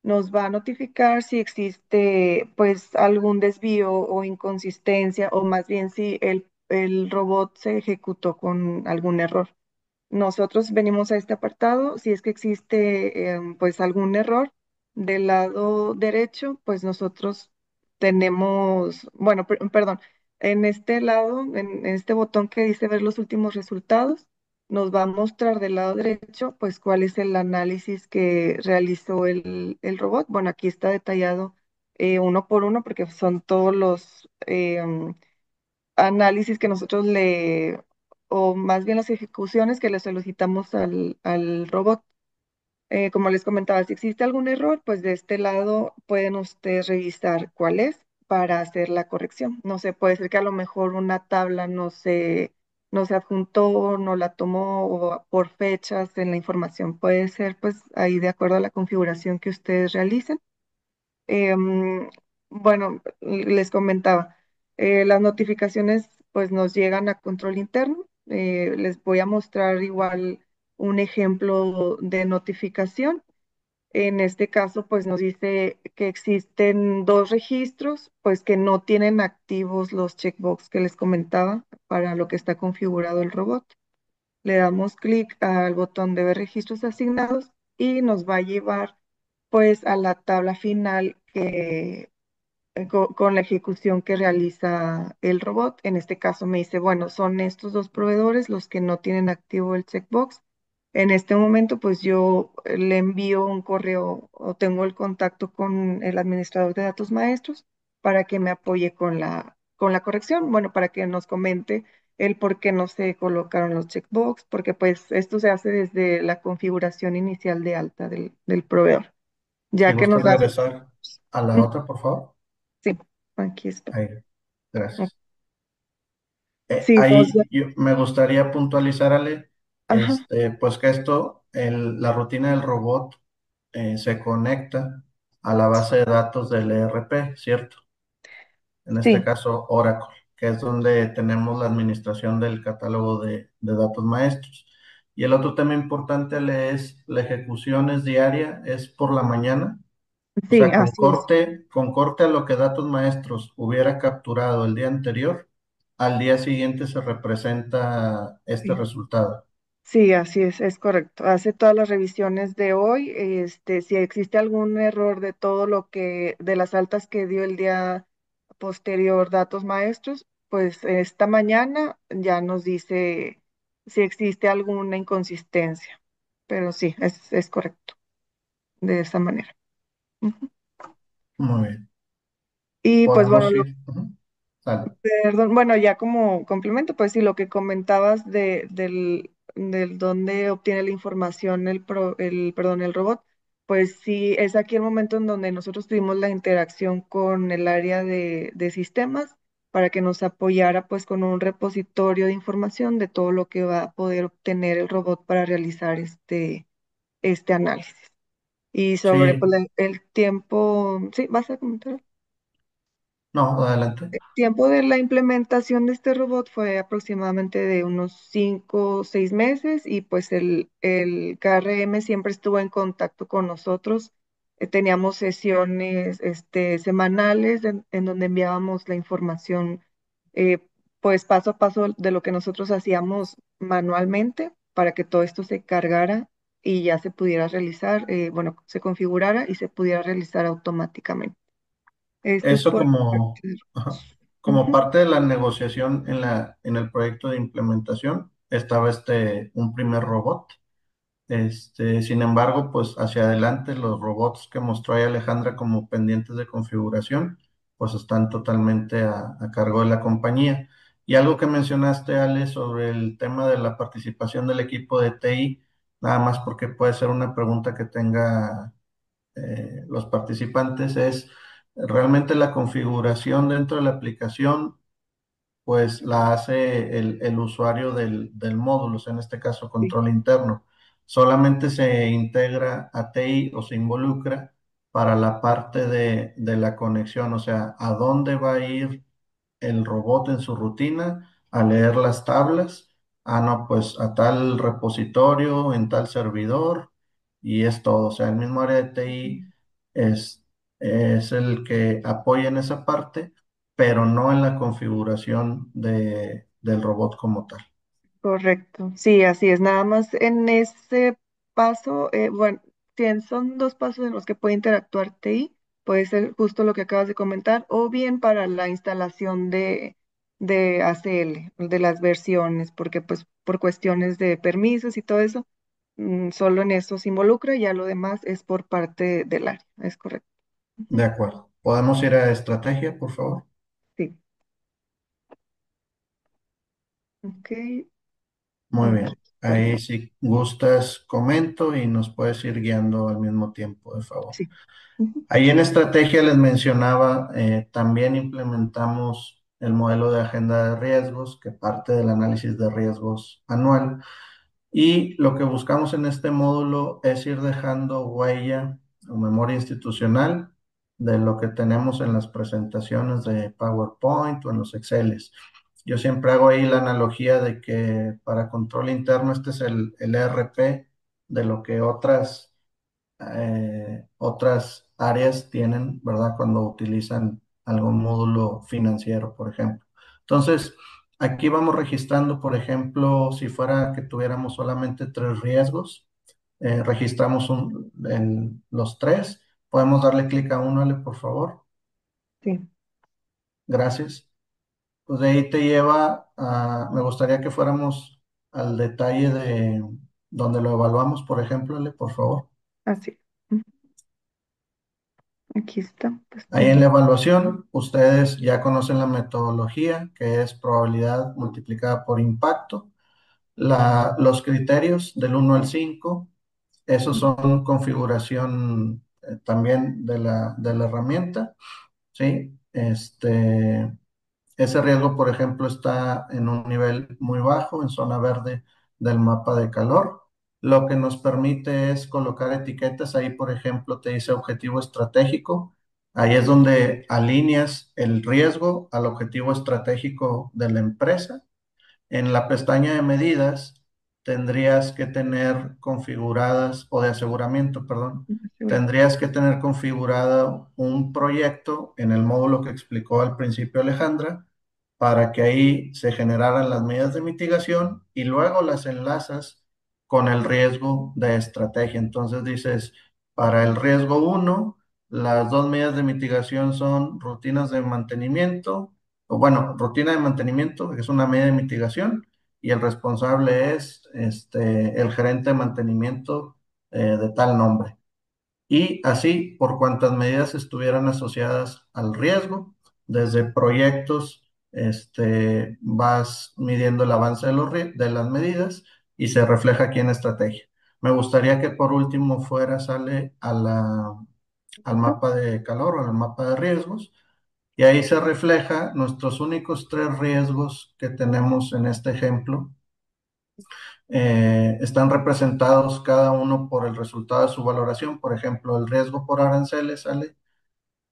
[SPEAKER 3] nos va a notificar si existe pues algún desvío o inconsistencia o más bien si el robot se ejecutó con algún error. Nosotros venimos a este apartado, si es que existe pues algún error del lado derecho, pues nosotros tenemos, bueno, perdón, en este lado, en este botón que dice ver los últimos resultados, nos va a mostrar del lado derecho pues cuál es el análisis que realizó el robot. Bueno, aquí está detallado uno por uno porque son todos los análisis que nosotros o más bien las ejecuciones que le solicitamos al robot. Como les comentaba, si existe algún error, pues de este lado pueden ustedes revisar cuál es para hacer la corrección. No sé, puede ser que a lo mejor una tabla no se adjuntó, no la tomó o por fechas en la información. Puede ser pues ahí de acuerdo a la configuración que ustedes realicen. Em, bueno, les comentaba, las notificaciones pues nos llegan a control interno. Les voy a mostrar igual un ejemplo de notificación. En este caso pues nos dice que existen dos registros pues que no tienen activos los checkbox que les comentaba para lo que está configurado el robot. Le damos clic al botón de ver registros asignados y nos va a llevar pues a la tabla final con la ejecución que realiza el robot. En este caso me dice, bueno, son estos dos proveedores los que no tienen activo el checkbox. En este momento, pues yo le envío un correo o tengo el contacto con el administrador de datos maestros para que me apoye con la corrección. Bueno, para que nos comente el por qué no se colocaron los checkbox, porque pues esto se hace desde la configuración inicial de alta del proveedor,
[SPEAKER 2] Si
[SPEAKER 3] ya que
[SPEAKER 2] gustas
[SPEAKER 3] nos da...
[SPEAKER 2] regresar a la
[SPEAKER 3] Mm,
[SPEAKER 2] otra, por favor.
[SPEAKER 3] sí, aquí está.
[SPEAKER 2] Ahí, gracias.
[SPEAKER 3] Sí,
[SPEAKER 2] Ahí me gustaría puntualizar, Ale,
[SPEAKER 3] ajá,
[SPEAKER 2] pues que la rutina del robot se conecta a la base de datos del ERP, ¿cierto? En este
[SPEAKER 3] sí,
[SPEAKER 2] caso, Oracle, que es donde tenemos la administración del catálogo de datos maestros. Y el otro tema importante, Ale, es la ejecución es diaria, es por la mañana, o
[SPEAKER 3] sí,
[SPEAKER 2] sea,
[SPEAKER 3] así es.
[SPEAKER 2] con corte a lo que datos maestros hubiera capturado el día anterior, al día siguiente se representa este
[SPEAKER 3] Sí.
[SPEAKER 2] resultado.
[SPEAKER 3] Sí, así es correcto. Hace todas las revisiones de hoy. Si existe algún error de todo lo que, de las altas que dio el día posterior datos maestros, pues esta mañana ya nos dice si existe alguna inconsistencia. Pero sí, es correcto de esa manera. Ujú.
[SPEAKER 2] Muy bien.
[SPEAKER 3] Y pues bueno,
[SPEAKER 2] Podemos ir. Ujú. Sale.
[SPEAKER 3] perdón, bueno, ya como complemento, pues sí, lo que comentabas del dónde obtiene la información perdón, el robot, pues sí, es aquí el momento en donde nosotros tuvimos la interacción con el área de sistemas para que nos apoyara pues con un repositorio de información de todo lo que va a poder obtener el robot para realizar este análisis. Y sobre pues,
[SPEAKER 2] Sí,
[SPEAKER 3] el tiempo, sí, ¿vas a comentar?
[SPEAKER 2] no, adelante.
[SPEAKER 3] El tiempo de la implementación de este robot fue aproximadamente de unos 5 o 6 meses y pues el KRM siempre estuvo en contacto con nosotros. Teníamos sesiones semanales en donde enviábamos la información eh, pues paso a paso de lo que nosotros hacíamos manualmente para que todo esto se cargara y ya se pudiera realizar, bueno, se configurara y se pudiera realizar automáticamente. Esto es
[SPEAKER 2] Eso
[SPEAKER 3] por...
[SPEAKER 2] como, ajá, como
[SPEAKER 3] Ujú.
[SPEAKER 2] parte de la negociación en el proyecto de implementación, estaba un primer robot. Sin embargo, pues hacia adelante los robots que mostró ahí Alejandra como pendientes de configuración, pues están totalmente a cargo de la compañía. Y algo que mencionaste, Ale, sobre el tema de la participación del equipo de TI, nada más porque puede ser una pregunta que tenga los participantes, es realmente la configuración dentro de la aplicación pues la hace el usuario del módulo, o sea, en este caso
[SPEAKER 3] Sí,
[SPEAKER 2] control interno. Solamente se integra a TI o se involucra para la parte de la conexión, o sea, a dónde va a ir el robot en su rutina, a leer las tablas, no, pues a tal repositorio, en tal servidor, y es todo. O sea, el mismo área de TI es, es el que apoya en esa parte, pero no en la configuración del robot como tal.
[SPEAKER 3] correcto. Sí, así es. Nada más en ese paso, bueno, son dos pasos en los que puede interactuar TI. Puede ser justo lo que acabas de comentar, o bien para la instalación de ACL, de las versiones, porque pues por cuestiones de permisos y todo eso, solo en eso se involucra y ya lo demás es por parte del área. Es correcto.
[SPEAKER 2] De
[SPEAKER 3] Ujú.
[SPEAKER 2] acuerdo. ¿Podemos ir a estrategia, por favor?
[SPEAKER 3] Sí. Ok.
[SPEAKER 2] Muy
[SPEAKER 3] A ver,
[SPEAKER 2] bien. Ahí
[SPEAKER 3] cargando.
[SPEAKER 2] si gustas, comento y nos puedes ir guiando al mismo tiempo, de favor.
[SPEAKER 3] Sí. Ujú.
[SPEAKER 2] Ahí en estrategia les mencionaba, también implementamos el modelo de agenda de riesgos, que parte del análisis de riesgos anual. Y lo que buscamos en este módulo es ir dejando huella o memoria institucional de lo que tenemos en las presentaciones de PowerPoint o en los Exceles. Yo siempre hago ahí la analogía de que para control interno este es el ERP de lo que otras áreas tienen, ¿verdad? Cuando utilizan algún módulo financiero, por ejemplo. Entonces, aquí vamos registrando, por ejemplo, si fuera que tuviéramos solamente tres riesgos, registramos los tres. Podemos darle clic a uno, Ale, por favor.
[SPEAKER 3] Sí.
[SPEAKER 2] Gracias. Pues de ahí te lleva me gustaría que fuéramos al detalle de donde lo evaluamos, por ejemplo, Ale, por favor.
[SPEAKER 3] Así. Aquí está, pues
[SPEAKER 2] Ahí en la
[SPEAKER 3] también.
[SPEAKER 2] evaluación, ustedes ya conocen la metodología, que es probabilidad multiplicada por impacto. Los criterios del 1 al 5, esos son configuración también de la herramienta, ¿sí? Ese riesgo, por ejemplo, está en un nivel muy bajo, en zona verde del mapa de calor. Lo que nos permite es colocar etiquetas. Ahí, por ejemplo, te dice objetivo estratégico. Ahí es donde alineas el riesgo al objetivo estratégico de la empresa. En la pestaña de medidas tendrías que tener configuradas, o de aseguramiento, perdón,
[SPEAKER 3] Seguro.
[SPEAKER 2] tendrías que tener configurado un proyecto en el módulo que explicó al principio Alejandra, para que ahí se generaran las medidas de mitigación y luego las enlazas con el riesgo de estrategia. Entonces dices, para el riesgo uno, las dos medidas de mitigación son rutinas de mantenimiento, o bueno, rutina de mantenimiento, que es una medida de mitigación, y el responsable es el gerente de mantenimiento de tal nombre. Y así por cuantas medidas estuvieran asociadas al riesgo, desde proyectos, vas midiendo el avance de, de las medidas y se refleja aquí en estrategia. Me gustaría que por último fuera, sale al mapa de calor o al mapa de riesgos, y ahí se refleja nuestros únicos tres riesgos que tenemos en este ejemplo. Están representados cada uno por el resultado de su valoración. Por ejemplo, el riesgo por aranceles sale,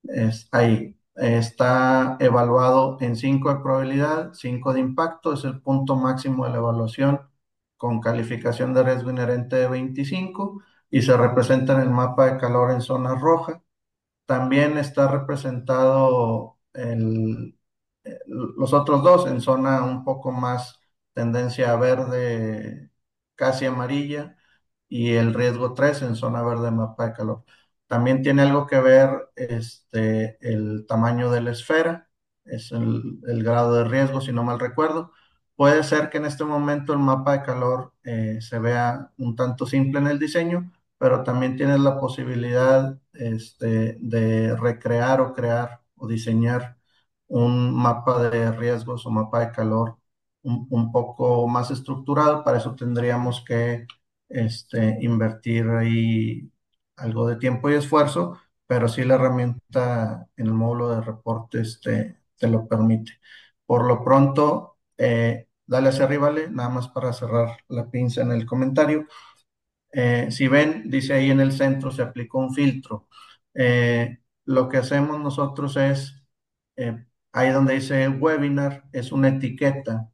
[SPEAKER 2] es ahí. Está evaluado en 5 de probabilidad, 5 de impacto, es el punto máximo de la evaluación con calificación de riesgo inherente de 25 y se representa en el mapa de calor en zona roja. También está representado los otros dos en zona un poco más tendencia a verde, casi amarilla, y el riesgo 3 en zona verde mapa de calor. También tiene algo que ver el tamaño de la esfera, es el grado de riesgo, si no mal recuerdo. Puede ser que en este momento el mapa de calor se vea un tanto simple en el diseño, pero también tienes la posibilidad de recrear o crear o diseñar un mapa de riesgos o mapa de calor un poco más estructurado. Para eso tendríamos que invertir ahí algo de tiempo y esfuerzo, pero sí la herramienta en el módulo de reportes te lo permite. Por lo pronto, dale hacia arriba, Ale, nada más para cerrar la pinza en el comentario. Si ven, dice ahí en el centro, se aplicó un filtro. Lo que hacemos nosotros es, ahí donde dice webinar, es una etiqueta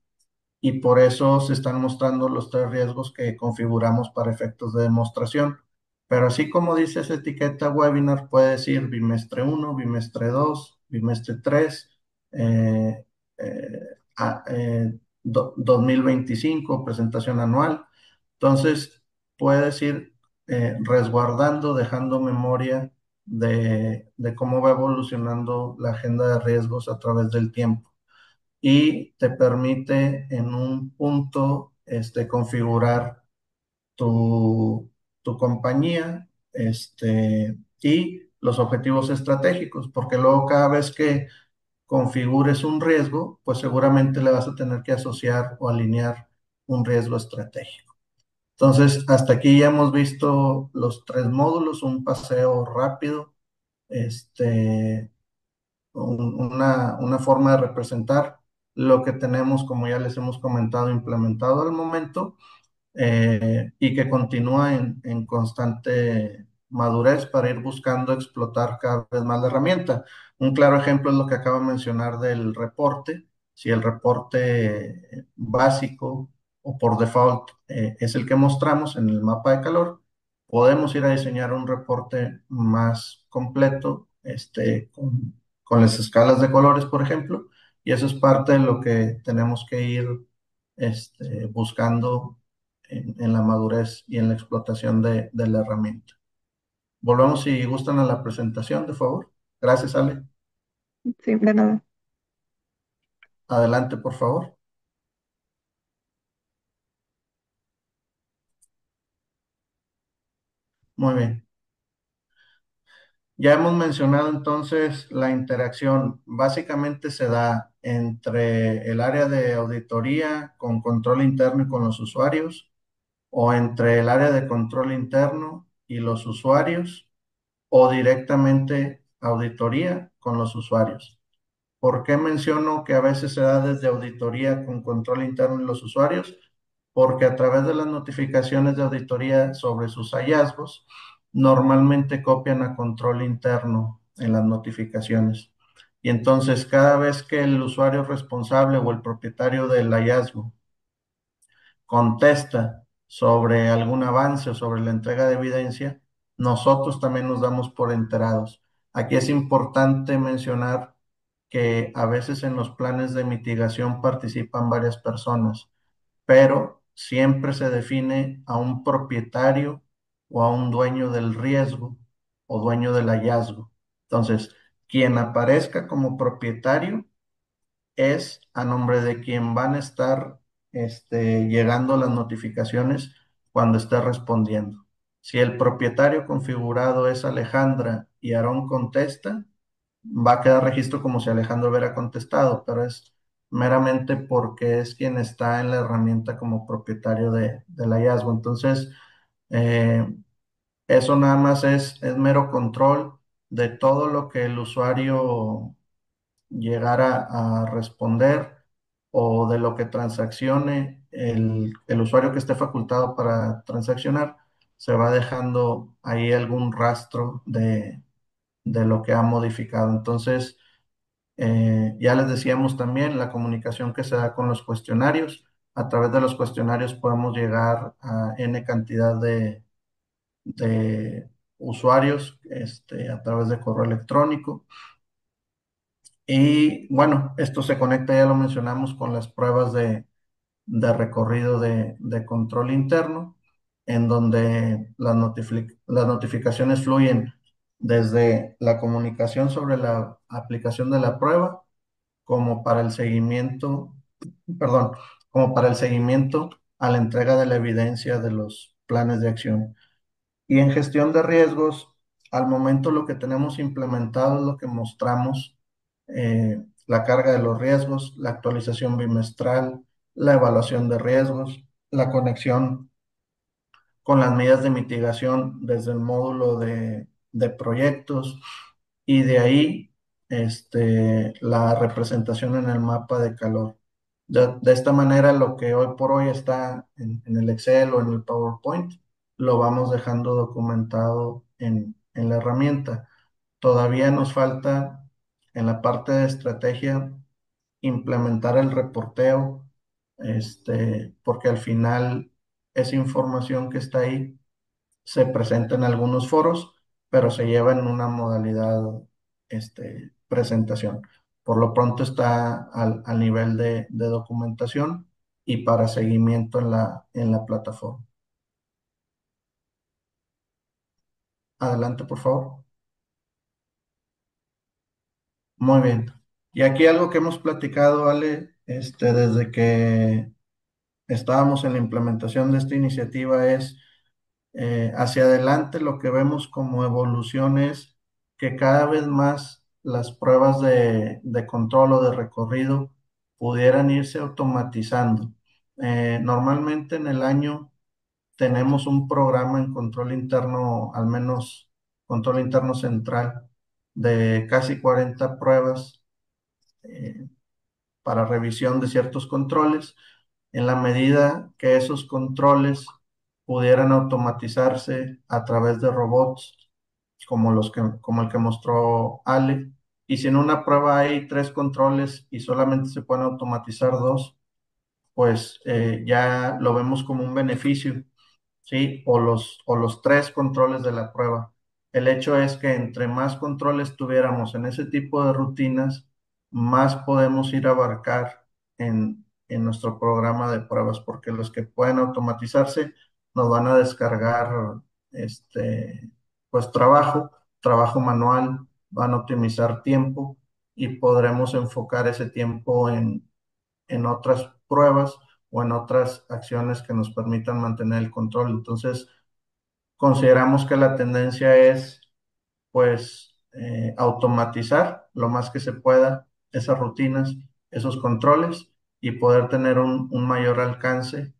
[SPEAKER 2] y por eso se están mostrando los tres riesgos que configuramos para efectos de demostración. Pero así como dice esa etiqueta webinar, puede decir bimestre 1, bimestre 2, bimestre 3, eh, eh, 2025, presentación anual. Entonces, puede decir resguardando, dejando memoria de cómo va evolucionando la agenda de riesgos a través del tiempo y te permite en un punto configurar tu compañía y los objetivos estratégicos, porque luego cada vez que configures un riesgo, pues seguramente le vas a tener que asociar o alinear un riesgo estratégico. Entonces, hasta aquí ya hemos visto los tres módulos, un paseo rápido, este, una forma de representar lo que tenemos, como ya les hemos comentado, implementado al momento y que continúa en constante madurez para ir buscando explotar cada vez más la herramienta. Un claro ejemplo es lo que acabo de mencionar del reporte. Si el reporte básico o por default es el que mostramos en el mapa de calor, podemos ir a diseñar un reporte más completo, con las escalas de colores, por ejemplo, y eso es parte de lo que tenemos que ir buscando en la madurez y en la explotación de la herramienta. Volvemos si gustan a la presentación, de favor. Gracias, Ale.
[SPEAKER 3] Sí, de nada.
[SPEAKER 2] Adelante, por favor. Muy bien. Ya hemos mencionado entonces la interacción. Básicamente se da entre el área de auditoría con control interno y con los usuarios, o entre el área de control interno y los usuarios, o directamente auditoría con los usuarios. ¿Por qué menciono que a veces se da desde auditoría con control interno y los usuarios? Porque a través de las notificaciones de auditoría sobre sus hallazgos, normalmente copian a control interno en las notificaciones. Y entonces cada vez que el usuario responsable o el propietario del hallazgo contesta sobre algún avance o sobre la entrega de evidencia, nosotros también nos damos por enterados. Aquí es importante mencionar que a veces en los planes de mitigación participan varias personas, pero siempre se define a un propietario o a un dueño del riesgo o dueño del hallazgo. Entonces, quien aparezca como propietario es a nombre de quien van a estar llegando las notificaciones cuando esté respondiendo. Si el propietario configurado es Alejandra y Aarón contesta, va a quedar registro como si Alejandro hubiera contestado, pero es meramente porque es quien está en la herramienta como propietario del hallazgo. Entonces, eh, eso nada más es mero control de todo lo que el usuario llegara a responder o de lo que transaccione el usuario que esté facultado para transaccionar, se va dejando ahí algún rastro de lo que ha modificado. Entonces, ya les decíamos también la comunicación que se da con los cuestionarios. A través de los cuestionarios podemos llegar a N cantidad de usuarios a través de correo electrónico. Y bueno, esto se conecta, ya lo mencionamos, con las pruebas de recorrido de control interno, en donde las notificaciones fluyen desde la comunicación sobre la aplicación de la prueba, como para el seguimiento, perdón, como para el seguimiento a la entrega de la evidencia de los planes de acción. Y en gestión de riesgos, al momento lo que tenemos implementado es lo que mostramos, la carga de los riesgos, la actualización bimestral, la evaluación de riesgos, la conexión con las medidas de mitigación desde el módulo de proyectos y de ahí la representación en el mapa de calor. De esta manera, lo que hoy por hoy está en el Excel o en el PowerPoint, lo vamos dejando documentado en la herramienta. Todavía nos falta en la parte de estrategia implementar el reporteo, porque al final esa información que está ahí se presenta en algunos foros, pero se lleva en una modalidad presentación. Por lo pronto está al nivel de documentación y para seguimiento en la plataforma. Adelante, por favor. Muy bien. Y aquí algo que hemos platicado, Ale, desde que estábamos en la implementación de esta iniciativa es hacia adelante lo que vemos como evolución es que cada vez más las pruebas de control o de recorrido pudieran irse automatizando. Normalmente en el año tenemos un programa en control interno, al menos control interno central, de casi 40 pruebas eh, para revisión de ciertos controles. En la medida que esos controles pudieran automatizarse a través de robots, como el que mostró Ale, y si en una prueba hay 3 controles y solamente se pueden automatizar 2, pues ya lo vemos como un beneficio, ¿sí? O los 3 controles de la prueba. El hecho es que entre más controles tuviéramos en ese tipo de rutinas, más podemos ir a abarcar en nuestro programa de pruebas, porque los que pueden automatizarse nos van a descargar pues trabajo manual, van a optimizar tiempo y podremos enfocar ese tiempo en otras pruebas o en otras acciones que nos permitan mantener el control. Entonces, consideramos que la tendencia es, pues, automatizar lo más que se pueda esas rutinas, esos controles y poder tener un mayor alcance,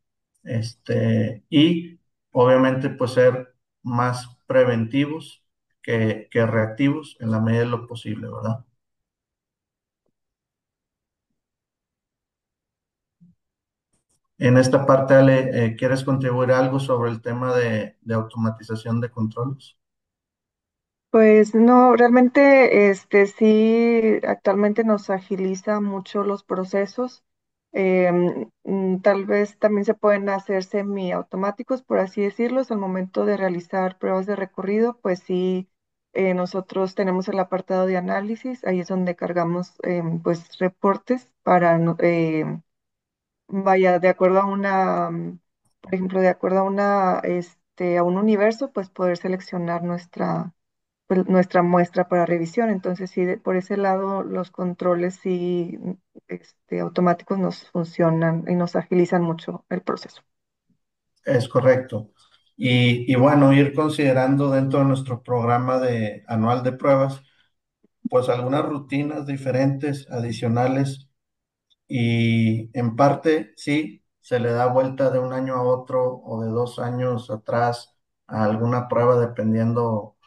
[SPEAKER 2] y obviamente, pues, ser más preventivos que reactivos en la medida de lo posible, ¿verdad? En esta parte, Ale, ¿quieres contribuir algo sobre el tema de automatización de controles?
[SPEAKER 3] Pues no, realmente sí, actualmente nos agiliza mucho los procesos. Tal vez también se pueden hacer semiautomáticos, por así decirlos, al momento de realizar pruebas de recorrido, pues sí, nosotros tenemos el apartado de análisis, ahí es donde cargamos pues reportes para, vaya, de acuerdo a una, por ejemplo, de acuerdo a a un universo, pues poder seleccionar pues, nuestra muestra para revisión. Entonces, sí, por ese lado, los controles sí, automáticos nos funcionan y nos agilizan mucho el proceso.
[SPEAKER 2] Es correcto. Y bueno, ir considerando dentro de nuestro programa de anual de pruebas, pues algunas rutinas diferentes, adicionales, y en parte sí, se le da vuelta de un año a otro o de 2 años atrás a alguna prueba dependiendo,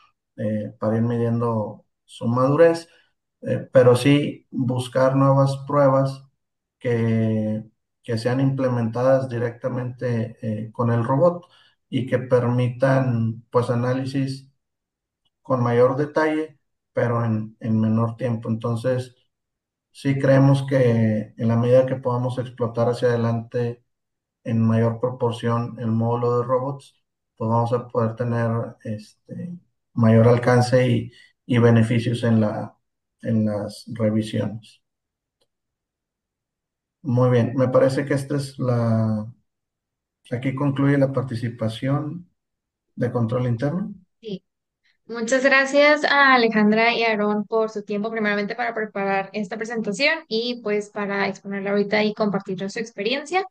[SPEAKER 2] para ir midiendo su madurez, pero sí buscar nuevas pruebas que, que sean implementadas directamente con el robot y que permitan pues análisis con mayor detalle, pero en menor tiempo. Entonces, sí creemos que en la medida que podamos explotar hacia adelante en mayor proporción el módulo de robots, pues vamos a poder tener mayor alcance y beneficios en las revisiones. Muy bien, me parece que aquí concluye la participación de control interno.
[SPEAKER 4] Sí. Muchas gracias a Alejandra y a Aarón por su tiempo, primeramente para preparar esta presentación y pues para exponerla ahorita y compartir su experiencia.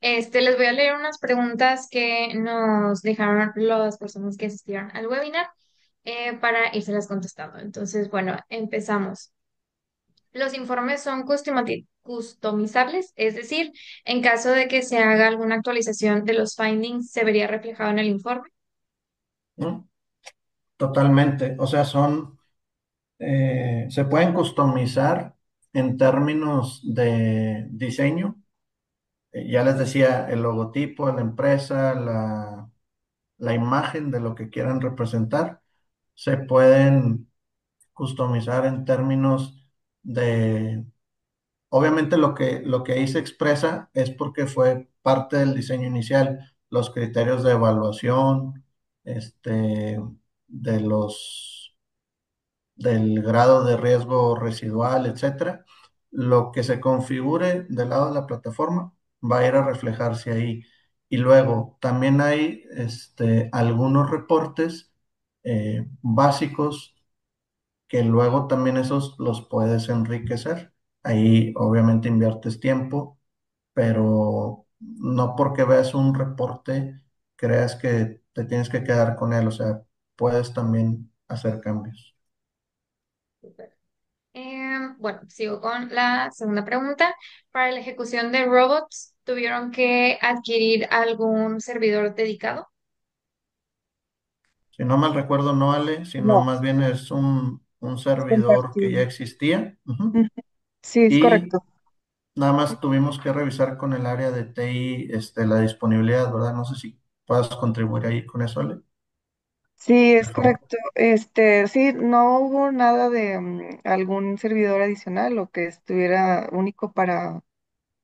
[SPEAKER 4] Les voy a leer unas preguntas que nos dejaron las personas que asistieron al webinar para irselas contestando. Entonces, bueno, empezamos. Los informes son customizables, es decir, en caso de que se haga alguna actualización de los findings, se vería reflejado en el informe.
[SPEAKER 2] ¿No? Totalmente, o sea, se pueden customizar en términos de diseño. Ya les decía, el logotipo de la empresa, la imagen de lo que quieran representar, se pueden customizar en términos de, obviamente lo que ahí se expresa es porque fue parte del diseño inicial, los criterios de evaluación, de del grado de riesgo residual, etcétera. Lo que se configure del lado de la plataforma va a ir a reflejarse ahí. Y luego también hay algunos reportes básicos que luego también esos los puedes enriquecer. Ahí obviamente inviertes tiempo, pero no porque veas un reporte creas que te tienes que quedar con él, o sea, puedes también hacer cambios.
[SPEAKER 4] Bueno, sigo con la segunda pregunta. Para la ejecución de robots, ¿tuvieron que adquirir algún servidor dedicado?
[SPEAKER 2] Si no mal recuerdo, no Ale, sino
[SPEAKER 3] No,
[SPEAKER 2] más bien es un
[SPEAKER 3] es
[SPEAKER 2] servidor que ya
[SPEAKER 3] compartido.
[SPEAKER 2] existía. Ujú.
[SPEAKER 3] Ujú. Sí, es
[SPEAKER 2] Y
[SPEAKER 3] correcto.
[SPEAKER 2] nada más tuvimos que revisar con el área de TI la disponibilidad, ¿verdad? No sé si puedas contribuir ahí con eso, Ale.
[SPEAKER 3] Sí, es
[SPEAKER 2] Por favor.
[SPEAKER 3] correcto. Sí, no hubo nada de algún servidor adicional o que estuviera único para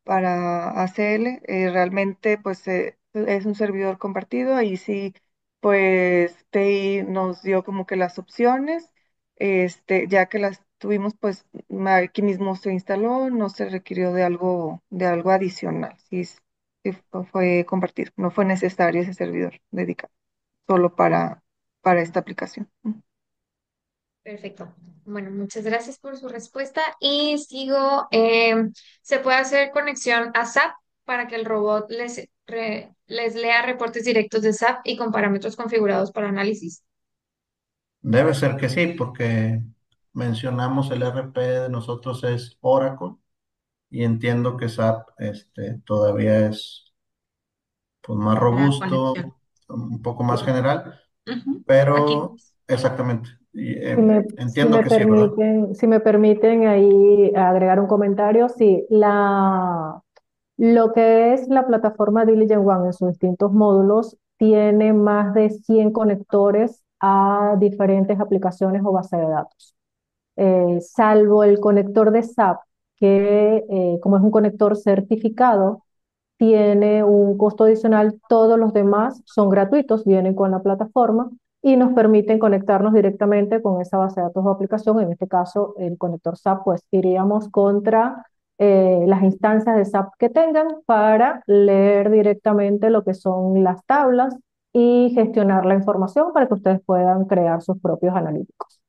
[SPEAKER 3] ACL. Realmente, pues es un servidor compartido. Ahí sí, pues TI nos dio como que las opciones. Ya que las tuvimos, pues aquí mismo se instaló, no se requirió de algo adicional. Sí, sí fue compartido. No fue necesario ese servidor dedicado solo para esta aplicación.
[SPEAKER 4] Perfecto. Bueno, muchas gracias por su respuesta. Y sigo, ¿se puede hacer conexión a SAP para que el robot les lea reportes directos de SAP y con parámetros configurados para análisis?
[SPEAKER 2] Debe ser que sí, porque mencionamos el RP de nosotros es Oracle y entiendo que SAP todavía es pues, más
[SPEAKER 4] La
[SPEAKER 2] robusto,
[SPEAKER 4] conexión.
[SPEAKER 2] un poco más general,
[SPEAKER 4] Ujú. Aquí.
[SPEAKER 2] pero exactamente. Y,
[SPEAKER 1] Si
[SPEAKER 2] entiendo
[SPEAKER 1] me
[SPEAKER 2] que sí, ¿verdad?
[SPEAKER 1] permiten, si me permiten ahí agregar un comentario, sí, lo que es la plataforma Diligent One en sus distintos módulos tiene más de 100 conectores a diferentes aplicaciones o bases de datos. Salvo el conector de SAP, que como es un conector certificado, tiene un costo adicional. Todos los demás son gratuitos, vienen con la plataforma, y nos permiten conectarnos directamente con esa base de datos o aplicación. En este caso, el conector SAP, pues iríamos contra las instancias de SAP que tengan para leer directamente lo que son las tablas y gestionar la información para que ustedes puedan crear sus propios analíticos.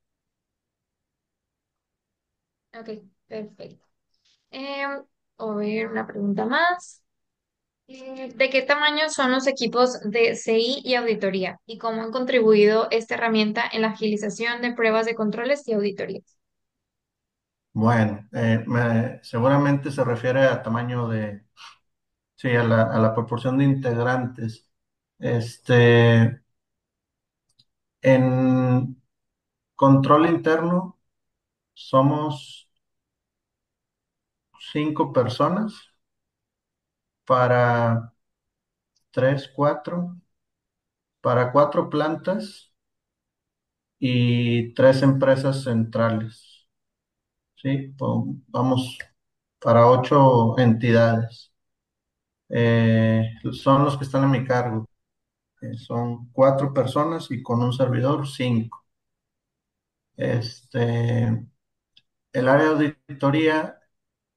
[SPEAKER 4] Ok, perfecto. A ver, una pregunta más. ¿De qué tamaño son los equipos de CI y auditoría? ¿Y cómo han contribuido esta herramienta en la agilización de pruebas de controles y auditorías?
[SPEAKER 2] Bueno, seguramente se refiere a tamaño de, sí, a la proporción de integrantes. Este, en control interno somos 5 personas para tres, para 4 plantas y 3 empresas centrales. Sí, vamos para 8 entidades. Son los que están a mi cargo. Son 4 personas y con un servidor 5. Este, el área de auditoría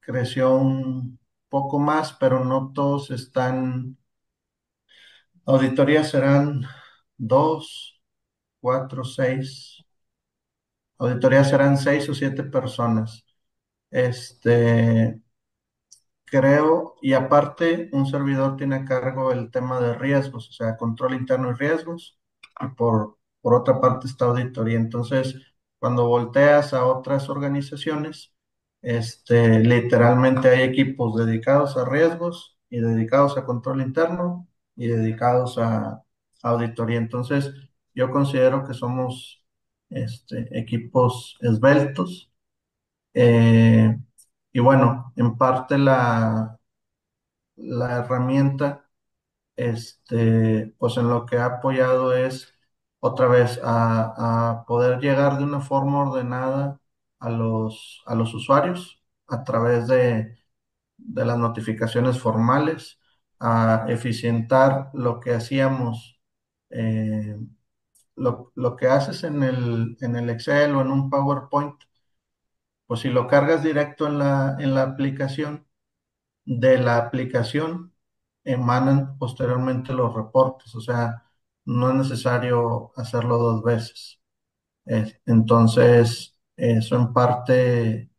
[SPEAKER 2] creció un poco más, pero no todos están. Auditorías serán 2, 4, 6. Auditorías serán 6 o 7 personas. Este, Creo, y aparte, un servidor tiene a cargo el tema de riesgos, o sea, control interno y riesgos, y por otra parte está auditoría. Entonces, cuando volteas a otras organizaciones, literalmente hay equipos dedicados a riesgos y dedicados a control interno y dedicados a auditoría. Entonces, yo considero que somos equipos esbeltos. eh, y bueno, en parte la herramienta, pues en lo que ha apoyado es otra vez a poder llegar de una forma ordenada a los usuarios a través de las notificaciones formales, a eficientar lo que hacíamos, eh, lo que haces en el Excel o en un PowerPoint, pues si lo cargas directo en la aplicación, de la aplicación emanan posteriormente los reportes, o sea, no es necesario hacerlo 2 veces. Entonces, eso en parte,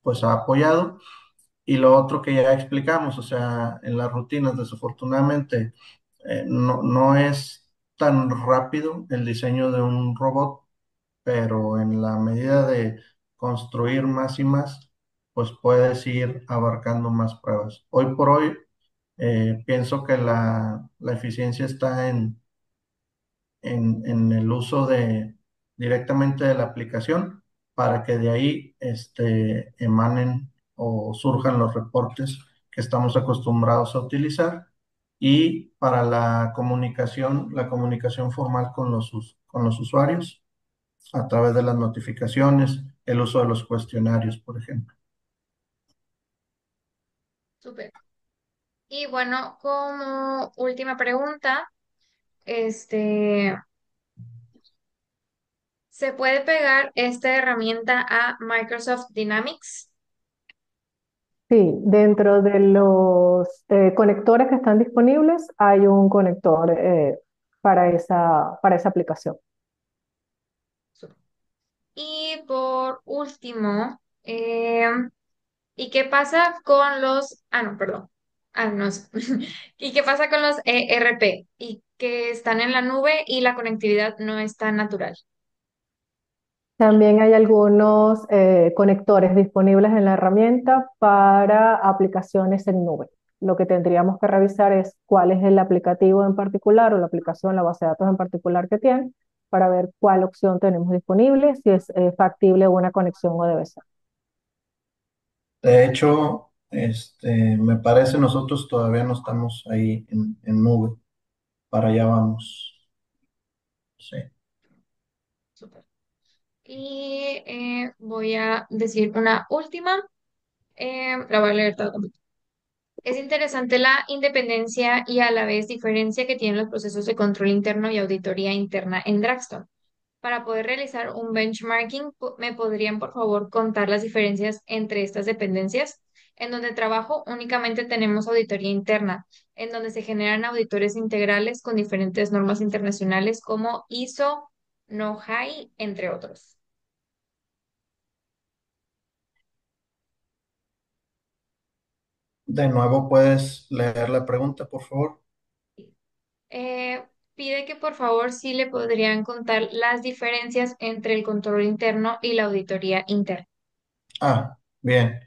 [SPEAKER 2] pues ha apoyado. Y lo otro que ya explicamos, o sea, en las rutinas, desafortunadamente, no es tan rápido el diseño de un robot, pero en la medida de construir más y más, pues puedes ir abarcando más pruebas. Hoy por hoy, pienso que la eficiencia está en el uso directamente de la aplicación para que de ahí emanen o surjan los reportes que estamos acostumbrados a utilizar, y para la comunicación formal con los usuarios a través de las notificaciones, el uso de los cuestionarios, por ejemplo.
[SPEAKER 4] Súper. Y bueno, como última pregunta, este, ¿se puede pegar esta herramienta a Microsoft Dynamics?
[SPEAKER 1] Sí, dentro de los conectores que están disponibles hay un conector para esa aplicación.
[SPEAKER 4] Súper. Y por último, ¿y qué pasa con los... Ah, no, perdón. Ah, no. ¿Y qué pasa con los ERP? Y que están en la nube y la conectividad no es tan natural.
[SPEAKER 1] También hay algunos conectores disponibles en la herramienta para aplicaciones en nube. Lo que tendríamos que revisar es cuál es el aplicativo en particular o la aplicación, la base de datos en particular que tiene, para ver cuál opción tenemos disponible, si es factible una conexión o debe ser.
[SPEAKER 2] De hecho, me parece nosotros todavía no estamos ahí en nube, para allá vamos. Sí.
[SPEAKER 4] Súper. Y voy a decir una última. La voy a leer toda completa. Es interesante la independencia y a la vez diferencia que tienen los procesos de control interno y auditoría interna en Draxton. Para poder realizar un benchmarking, ¿me podrían por favor contar las diferencias entre estas dependencias? En donde trabajo únicamente tenemos auditoría interna, en donde se generan auditores integrales con diferentes normas internacionales como ISO, NOHAI, entre otros.
[SPEAKER 2] De nuevo, ¿puedes leer la pregunta, por favor?
[SPEAKER 4] Pide que por favor sí le podrían contar las diferencias entre el control interno y la auditoría interna.
[SPEAKER 2] Ah, bien.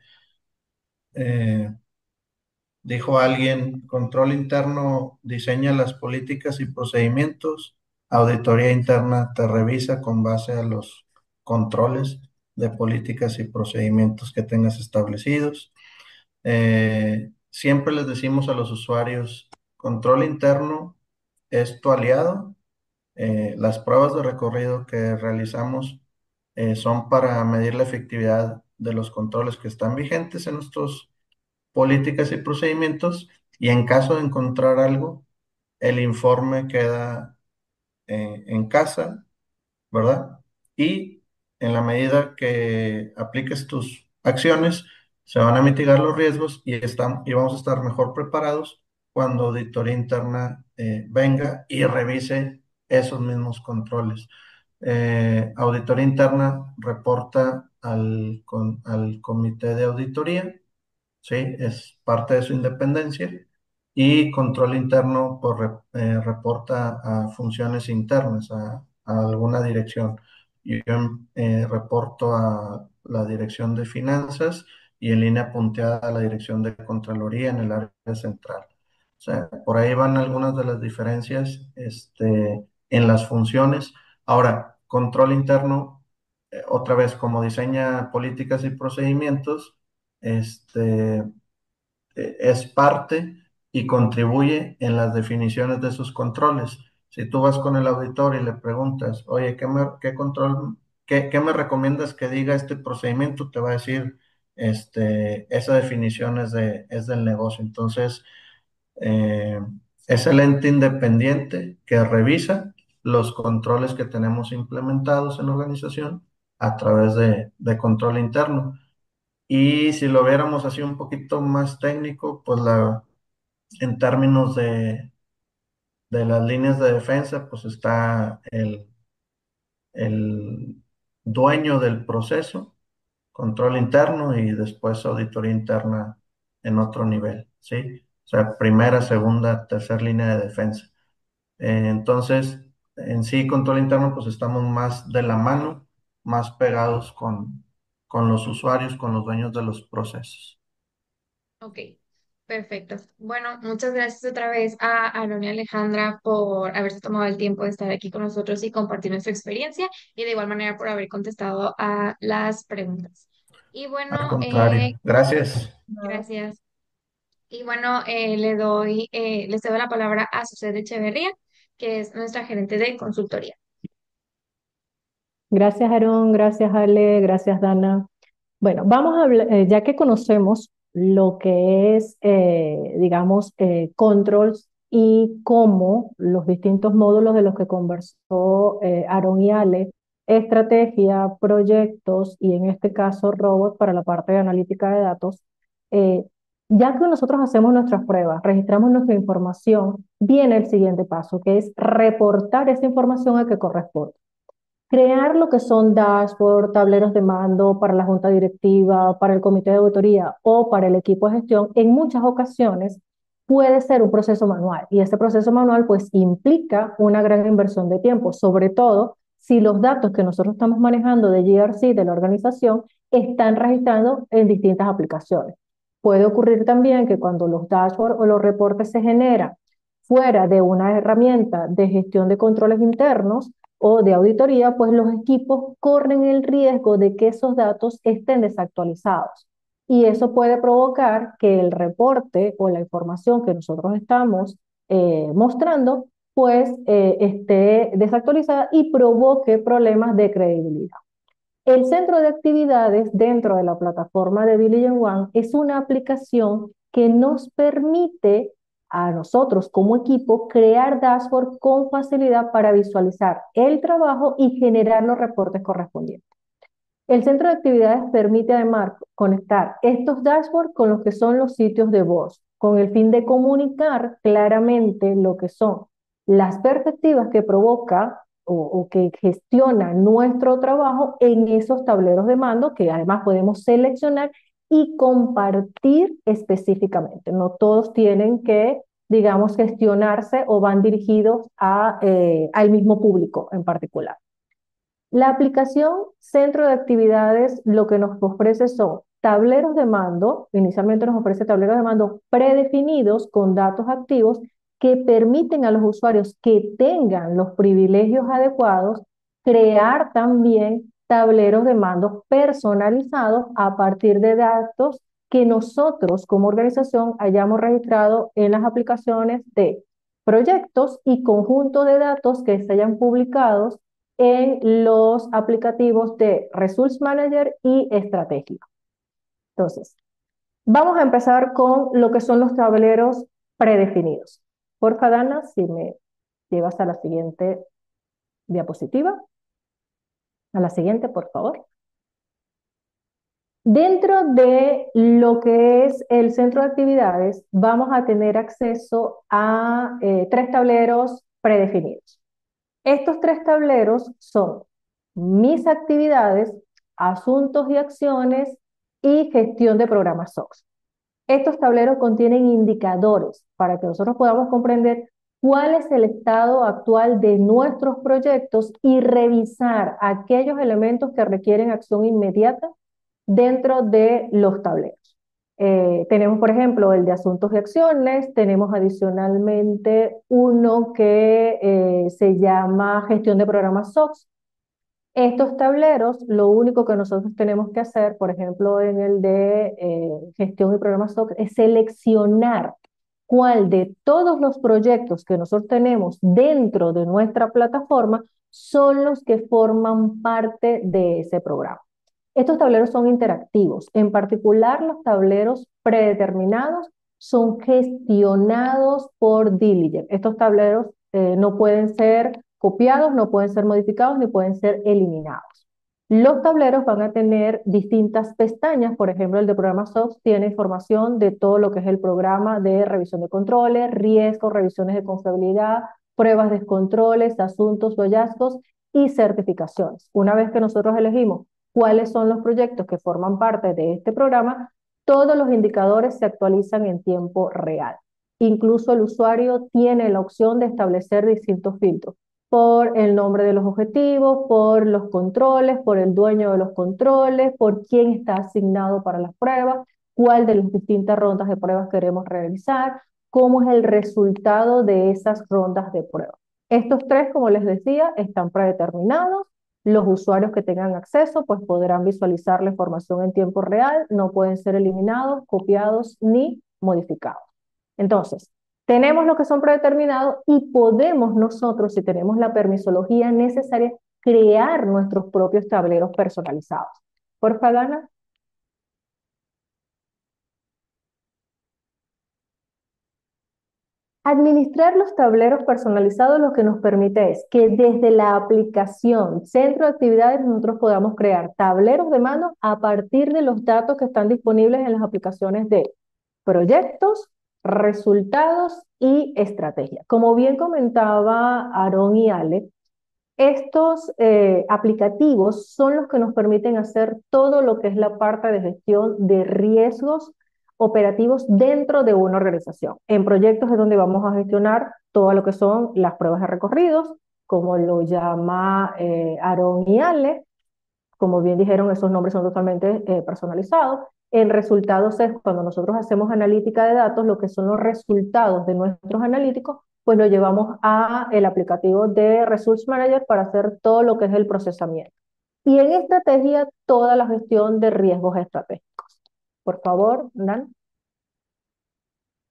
[SPEAKER 2] Eh, Dijo alguien, control interno diseña las políticas y procedimientos, auditoría interna te revisa con base a los controles de políticas y procedimientos que tengas establecidos. Siempre les decimos a los usuarios, control interno es tu aliado. Las pruebas de recorrido que realizamos son para medir la efectividad de los controles que están vigentes en nuestros políticas y procedimientos, y en caso de encontrar algo, el informe queda en casa, ¿verdad? Y en la medida que apliques tus acciones, se van a mitigar los riesgos y vamos a estar mejor preparados cuando auditoría interna venga y revise esos mismos controles. Auditoría interna reporta al comité de auditoría. ¿Sí? Es parte de su independencia. Y control interno pues, reporta a funciones internas, a alguna dirección. Yo reporto a la dirección de finanzas y en línea punteada a la dirección de Contraloría en el área central. O sea, por ahí van algunas de las diferencias en las funciones. Ahora, control interno, otra vez, como diseña políticas y procedimientos, este, es parte y contribuye en las definiciones de sus controles. Si tú vas con el auditor y le preguntas, oye, qué control, qué me recomiendas que diga este procedimiento? Te va a decir, esa definición es del negocio. Entonces, eh, es el ente independiente que revisa los controles que tenemos implementados en la organización a través de control interno. Y si lo viéramos así un poquito más técnico, pues en términos de las líneas de defensa, pues está el dueño del proceso, control interno y después auditoría interna en otro nivel, ¿sí? O sea, primera, segunda, tercera línea de defensa. Entonces, en sí, control interno, pues estamos más de la mano, más pegados con los usuarios, con los dueños de los procesos.
[SPEAKER 4] Ok, perfecto. Bueno, muchas gracias otra vez a Aaron y Alejandra por haberse tomado el tiempo de estar aquí con nosotros y compartir nuestra experiencia y de igual manera por haber contestado a las preguntas. Y
[SPEAKER 2] Al
[SPEAKER 4] bueno,
[SPEAKER 2] contrario, gracias.
[SPEAKER 4] gracias. Y bueno, les cedo la palabra a Sucede Echeverría, que es nuestra gerente de consultoría.
[SPEAKER 1] Gracias, Aarón, gracias, Ale, gracias, Dana. Bueno, vamos a hablar, ya que conocemos lo que es, digamos, controls y cómo los distintos módulos de los que conversó Aaron y Ale, estrategia, proyectos y en este caso robots para la parte de analítica de datos, eh, ya que nosotros hacemos nuestras pruebas, registramos nuestra información, viene el siguiente paso, que es reportar esa información a que corresponde. Crear lo que son dashboard, tableros de mando para la junta directiva, para el comité de auditoría o para el equipo de gestión, en muchas ocasiones puede ser un proceso manual y ese proceso manual pues implica una gran inversión de tiempo, sobre todo si los datos que nosotros estamos manejando de GRC de la organización están registrando en distintas aplicaciones. Puede ocurrir también que cuando los dashboards o los reportes se generan fuera de una herramienta de gestión de controles internos, o de auditoría, pues los equipos corren el riesgo de que esos datos estén desactualizados. Y eso puede provocar que el reporte o la información que nosotros estamos mostrando, pues esté desactualizada y provoque problemas de credibilidad. El centro de actividades dentro de la plataforma de Diligent One es una aplicación que nos permite a nosotros como equipo crear dashboard con facilidad para visualizar el trabajo y generar los reportes correspondientes. El centro de actividades permite además conectar estos dashboards con los que son los sitios de voz, con el fin de comunicar claramente lo que son las perspectivas que provoca o que gestiona nuestro trabajo en esos tableros de mando que además podemos seleccionar y compartir específicamente. No todos tienen que, digamos, gestionarse o van dirigidos al mismo público en particular. La aplicación Centro de Actividades lo que nos ofrece son tableros de mando, inicialmente nos ofrece tableros de mando predefinidos con datos activos que permiten a los usuarios que tengan los privilegios adecuados crear también tableros de mando personalizados a partir de datos que nosotros como organización hayamos registrado en las aplicaciones de proyectos y conjunto de datos que se hayan publicado en los aplicativos de Resource Manager y Estrategia. Entonces, vamos a empezar con lo que son los tableros predefinidos. Porfa, Dana, si me llevas a la siguiente diapositiva. A la siguiente, por favor. Dentro de lo que es el centro de actividades, vamos a tener acceso a 3 tableros predefinidos. Estos 3 tableros son mis actividades, asuntos y acciones y gestión de programas SOX. Estos tableros contienen indicadores para que nosotros podamos comprender cuál es el estado actual de nuestros proyectos y revisar aquellos elementos que requieren acción inmediata dentro de los tableros. Tenemos, por ejemplo, el de asuntos y acciones, tenemos adicionalmente uno que se llama gestión de programas SOX. Estos tableros, lo único que nosotros tenemos que hacer, por ejemplo, en el de gestión y programas SOX, es seleccionar cuál de todos los proyectos que nosotros tenemos dentro de nuestra plataforma son los que forman parte de ese programa. Estos tableros son interactivos, en particular los tableros predeterminados son gestionados por Diligent. Estos tableros no pueden ser copiados, no pueden ser modificados ni pueden ser eliminados. Los tableros van a tener distintas pestañas, por ejemplo el de programa SOX tiene información de todo lo que es el programa de revisión de controles, riesgos, revisiones de confiabilidad, pruebas de controles, asuntos o hallazgos y certificaciones. Una vez que nosotros elegimos cuáles son los proyectos que forman parte de este programa, todos los indicadores se actualizan en tiempo real. Incluso el usuario tiene la opción de establecer distintos filtros por el nombre de los objetivos, por los controles, por el dueño de los controles, por quién está asignado para las pruebas, cuál de las distintas rondas de pruebas queremos realizar, cómo es el resultado de esas rondas de pruebas. Estos 3, como les decía, están predeterminados. Los usuarios que tengan acceso pues podrán visualizar la información en tiempo real, no pueden ser eliminados, copiados ni modificados. Entonces, tenemos lo que son predeterminados y podemos nosotros, si tenemos la permisología necesaria, crear nuestros propios tableros personalizados. Por favor, Dana. Administrar los tableros personalizados lo que nos permite es que desde la aplicación Centro de Actividades nosotros podamos crear tableros de mando a partir de los datos que están disponibles en las aplicaciones de proyectos, resultados y estrategia. Como bien comentaba Aarón y Ale, estos aplicativos son los que nos permiten hacer todo lo que es la parte de gestión de riesgos operativos dentro de una organización. En proyectos es donde vamos a gestionar todo lo que son las pruebas de recorridos, como lo llama Aarón y Ale. Como bien dijeron, esos nombres son totalmente personalizados. En resultados es cuando nosotros hacemos analítica de datos, lo que son los resultados de nuestros analíticos, pues lo llevamos a el aplicativo de Resource Manager para hacer todo lo que es el procesamiento. Y en estrategia, toda la gestión de riesgos estratégicos. Por favor, Dan.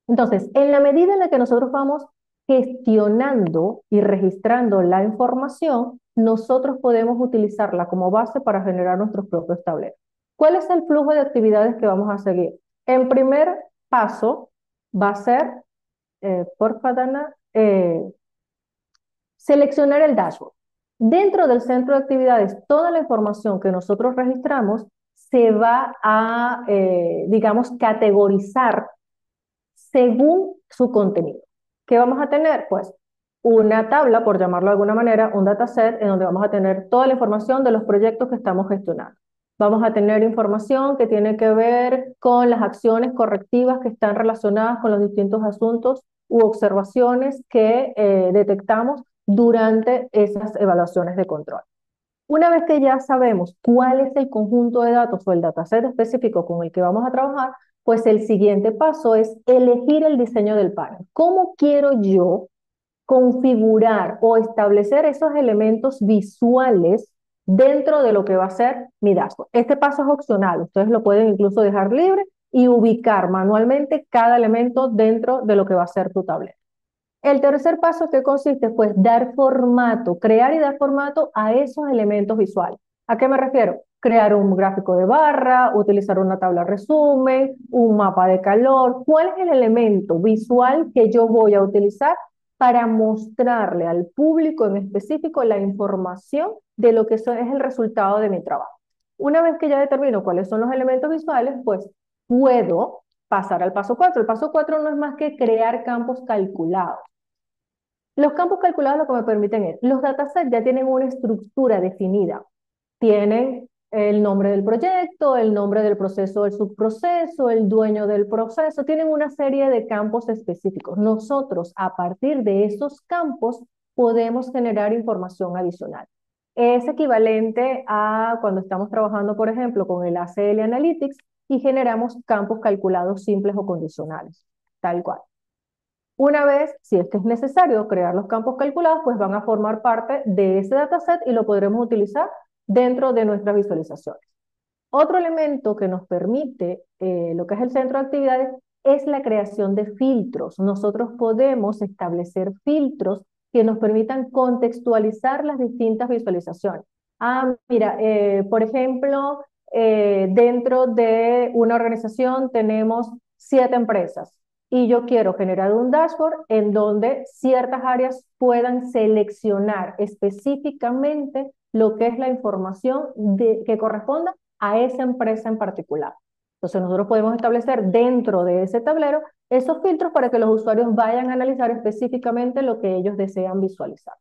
[SPEAKER 1] Entonces, en la medida en la que nosotros vamos gestionando y registrando la información, nosotros podemos utilizarla como base para generar nuestros propios tableros. ¿Cuál es el flujo de actividades que vamos a seguir? En primer paso va a ser, porfa, Dana, seleccionar el dashboard. Dentro del centro de actividades, toda la información que nosotros registramos se va a, digamos, categorizar según su contenido. ¿Qué vamos a tener? Pues una tabla, por llamarlo de alguna manera, un dataset en donde vamos a tener toda la información de los proyectos que estamos gestionando. Vamos a tener información que tiene que ver con las acciones correctivas que están relacionadas con los distintos asuntos u observaciones que detectamos durante esas evaluaciones de control. Una vez que ya sabemos cuál es el conjunto de datos o el dataset específico con el que vamos a trabajar, pues el siguiente paso es elegir el diseño del panel. ¿Cómo quiero yo configurar o establecer esos elementos visuales dentro de lo que va a ser mi dashboard? Este paso es opcional, ustedes lo pueden incluso dejar libre y ubicar manualmente cada elemento dentro de lo que va a ser tu tablero. El tercer paso, que consiste, pues, dar formato, crear y dar formato a esos elementos visuales. ¿A qué me refiero? Crear un gráfico de barra, utilizar una tabla resumen, un mapa de calor. ¿Cuál es el elemento visual que yo voy a utilizar para mostrarle al público en específico la información de lo que es el resultado de mi trabajo? Una vez que ya determino cuáles son los elementos visuales, pues puedo pasar al paso 4. El paso 4 no es más que crear campos calculados. Los campos calculados lo que me permiten es, los datasets ya tienen una estructura definida. Tienen el nombre del proyecto, el nombre del proceso, del subproceso, el dueño del proceso, tienen una serie de campos específicos. Nosotros, a partir de esos campos, podemos generar información adicional. Es equivalente a cuando estamos trabajando, por ejemplo, con el ACL Analytics y generamos campos calculados simples o condicionales, tal cual. Una vez, si es que es necesario crear los campos calculados, pues van a formar parte de ese dataset y lo podremos utilizar dentro de nuestras visualizaciones. Otro elemento que nos permite lo que es el centro de actividades es la creación de filtros. Nosotros podemos establecer filtros que nos permitan contextualizar las distintas visualizaciones. Mira, por ejemplo, dentro de una organización tenemos 7 empresas y yo quiero generar un dashboard en donde ciertas áreas puedan seleccionar específicamente lo que es la información que corresponda a esa empresa en particular. Entonces nosotros podemos establecer dentro de ese tablero esos filtros para que los usuarios vayan a analizar específicamente lo que ellos desean visualizar.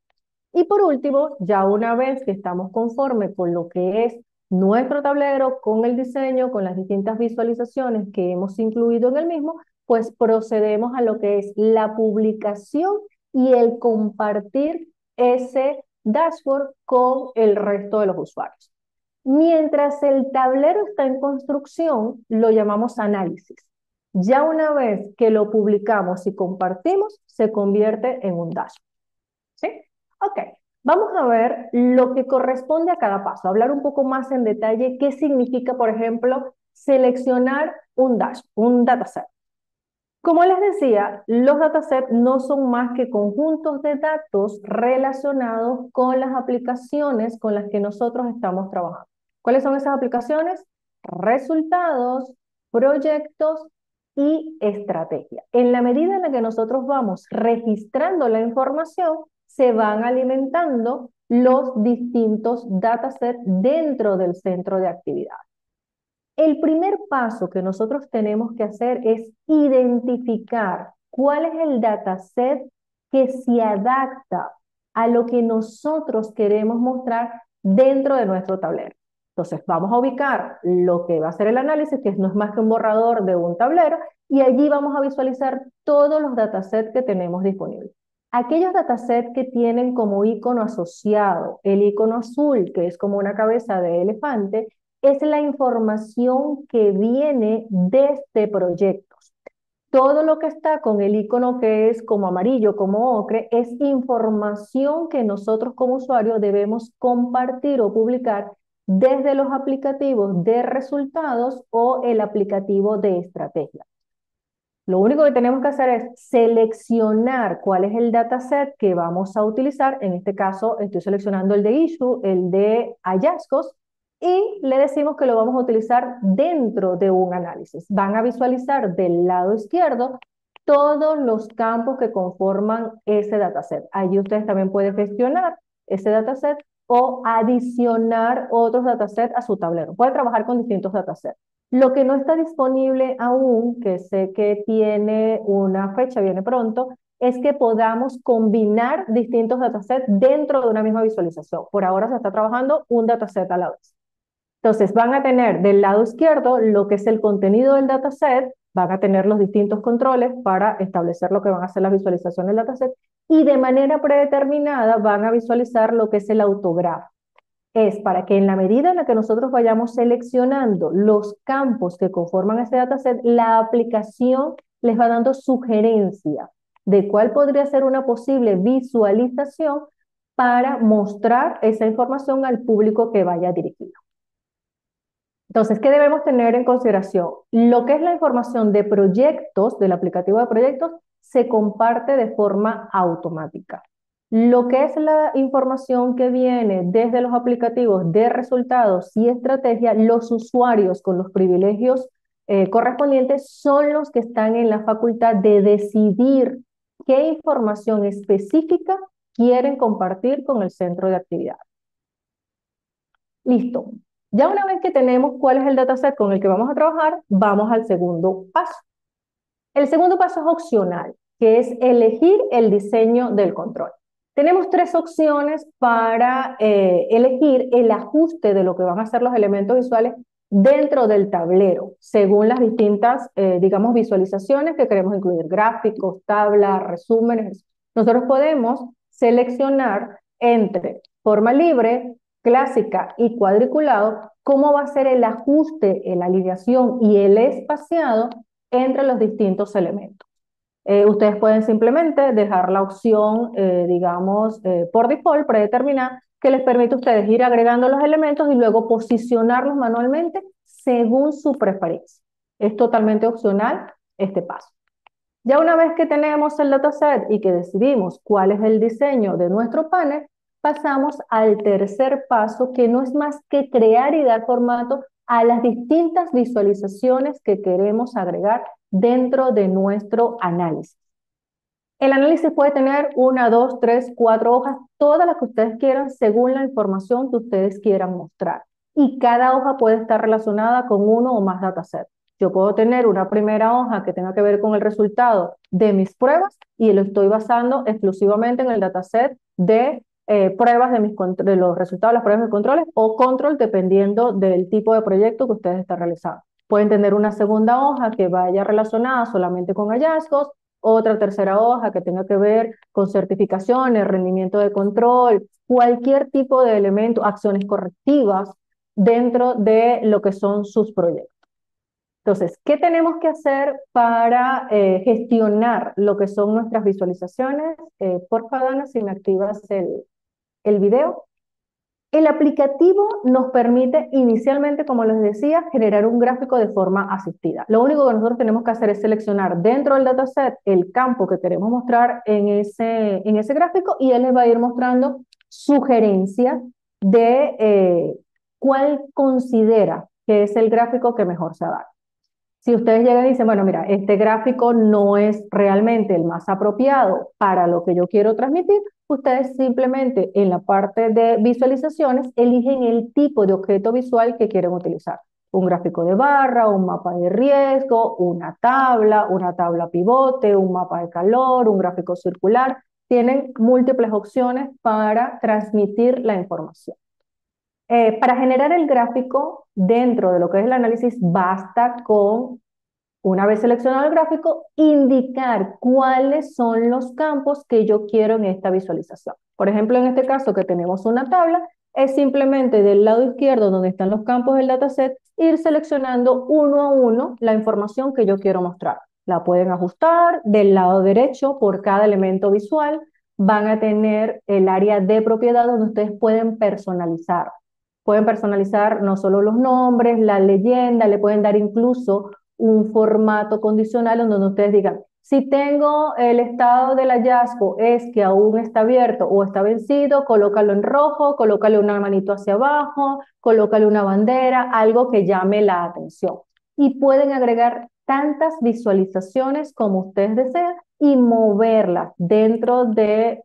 [SPEAKER 1] Y por último, ya una vez que estamos conformes con lo que es nuestro tablero, con el diseño, con las distintas visualizaciones que hemos incluido en el mismo, pues procedemos a lo que es la publicación y el compartir ese dashboard con el resto de los usuarios. Mientras el tablero está en construcción, lo llamamos análisis. Ya una vez que lo publicamos y compartimos, se convierte en un dashboard. ¿Sí? Ok, vamos a ver lo que corresponde a cada paso, hablar un poco más en detalle qué significa, por ejemplo, seleccionar un dataset. Como les decía, los datasets no son más que conjuntos de datos relacionados con las aplicaciones con las que nosotros estamos trabajando. ¿Cuáles son esas aplicaciones? Resultados, proyectos y estrategia. En la medida en la que nosotros vamos registrando la información, se van alimentando los distintos datasets dentro del centro de actividad. El primer paso que nosotros tenemos que hacer es identificar cuál es el dataset que se adapta a lo que nosotros queremos mostrar dentro de nuestro tablero. Entonces vamos a ubicar lo que va a ser el análisis, que no es más que un borrador de un tablero, y allí vamos a visualizar todos los datasets que tenemos disponibles. Aquellos datasets que tienen como icono asociado el icono azul, que es como una cabeza de elefante, es la información que viene desde proyectos. Todo lo que está con el icono que es como amarillo, como ocre, es información que nosotros como usuarios debemos compartir o publicar desde los aplicativos de resultados o el aplicativo de estrategia. Lo único que tenemos que hacer es seleccionar cuál es el dataset que vamos a utilizar. En este caso, estoy seleccionando el de issue, el de hallazgos, y le decimos que lo vamos a utilizar dentro de un análisis. Van a visualizar del lado izquierdo todos los campos que conforman ese dataset. Allí ustedes también pueden gestionar ese dataset o adicionar otros datasets a su tablero. Pueden trabajar con distintos datasets. Lo que no está disponible aún, que sé que tiene una fecha, viene pronto, es que podamos combinar distintos datasets dentro de una misma visualización. Por ahora se está trabajando un dataset a la vez. Entonces van a tener del lado izquierdo lo que es el contenido del dataset, van a tener los distintos controles para establecer lo que van a ser las visualizaciones del dataset y de manera predeterminada van a visualizar lo que es el autografo. Es para que en la medida en la que nosotros vayamos seleccionando los campos que conforman ese dataset, la aplicación les va dando sugerencia de cuál podría ser una posible visualización para mostrar esa información al público que vaya dirigido. Entonces, ¿qué debemos tener en consideración? Lo que es la información de proyectos, del aplicativo de proyectos, se comparte de forma automática. Lo que es la información que viene desde los aplicativos de resultados y estrategia, los usuarios con los privilegios correspondientes son los que están en la facultad de decidir qué información específica quieren compartir con el centro de actividad. Listo. Ya una vez que tenemos cuál es el dataset con el que vamos a trabajar, vamos al segundo paso. El segundo paso es opcional, que es elegir el diseño del control. Tenemos tres opciones para elegir el ajuste de lo que van a ser los elementos visuales dentro del tablero, según las distintas, digamos, visualizaciones que queremos incluir, gráficos, tablas, resúmenes. Nosotros podemos seleccionar entre forma libre, clásica y cuadriculado, cómo va a ser el ajuste, la alineación y el espaciado entre los distintos elementos. Ustedes pueden simplemente dejar la opción, digamos, por default, predeterminada, que les permite a ustedes ir agregando los elementos y luego posicionarlos manualmente según su preferencia. Es totalmente opcional este paso. Ya una vez que tenemos el dataset y que decidimos cuál es el diseño de nuestro panel, pasamos al tercer paso, que no es más que crear y dar formato a las distintas visualizaciones que queremos agregar dentro de nuestro análisis. El análisis puede tener 1, 2, 3, 4 hojas, todas las que ustedes quieran según la información que ustedes quieran mostrar. Y cada hoja puede estar relacionada con uno o más datasets. Yo puedo tener una primera hoja que tenga que ver con el resultado de mis pruebas y lo estoy basando exclusivamente en el dataset de pruebas de los resultados de las pruebas de controles o control dependiendo del tipo de proyecto que ustedes están realizando. Pueden tener una segunda hoja que vaya relacionada solamente con hallazgos, otra tercera hoja que tenga que ver con certificaciones, rendimiento de control, cualquier tipo de elemento, acciones correctivas dentro de lo que son sus proyectos. Entonces, ¿qué tenemos que hacer para gestionar lo que son nuestras visualizaciones? Por favor, Dana, si me activas el video. El aplicativo nos permite inicialmente, como les decía, generar un gráfico de forma asistida. Lo único que nosotros tenemos que hacer es seleccionar dentro del dataset el campo que queremos mostrar en ese gráfico y él les va a ir mostrando sugerencias de cuál considera que es el gráfico que mejor se adapta. Si ustedes llegan y dicen, bueno, mira, este gráfico no es realmente el más apropiado para lo que yo quiero transmitir, ustedes simplemente en la parte de visualizaciones eligen el tipo de objeto visual que quieren utilizar. Un gráfico de barra, un mapa de riesgo, una tabla pivote, un mapa de calor, un gráfico circular. Tienen múltiples opciones para transmitir la información. Para generar el gráfico dentro de lo que es el análisis, basta con, una vez seleccionado el gráfico, indicar cuáles son los campos que yo quiero en esta visualización. Por ejemplo, en este caso que tenemos una tabla, es simplemente del lado izquierdo donde están los campos del dataset, ir seleccionando uno a uno la información que yo quiero mostrar. La pueden ajustar del lado derecho por cada elemento visual. Van a tener el área de propiedad donde ustedes pueden personalizar. Pueden personalizar no solo los nombres, la leyenda, le pueden dar incluso un formato condicional en donde ustedes digan, si tengo el estado del hallazgo es que aún está abierto o está vencido, colócalo en rojo, colócale una manito hacia abajo, colócale una bandera, algo que llame la atención. Y pueden agregar tantas visualizaciones como ustedes deseen y moverlas dentro de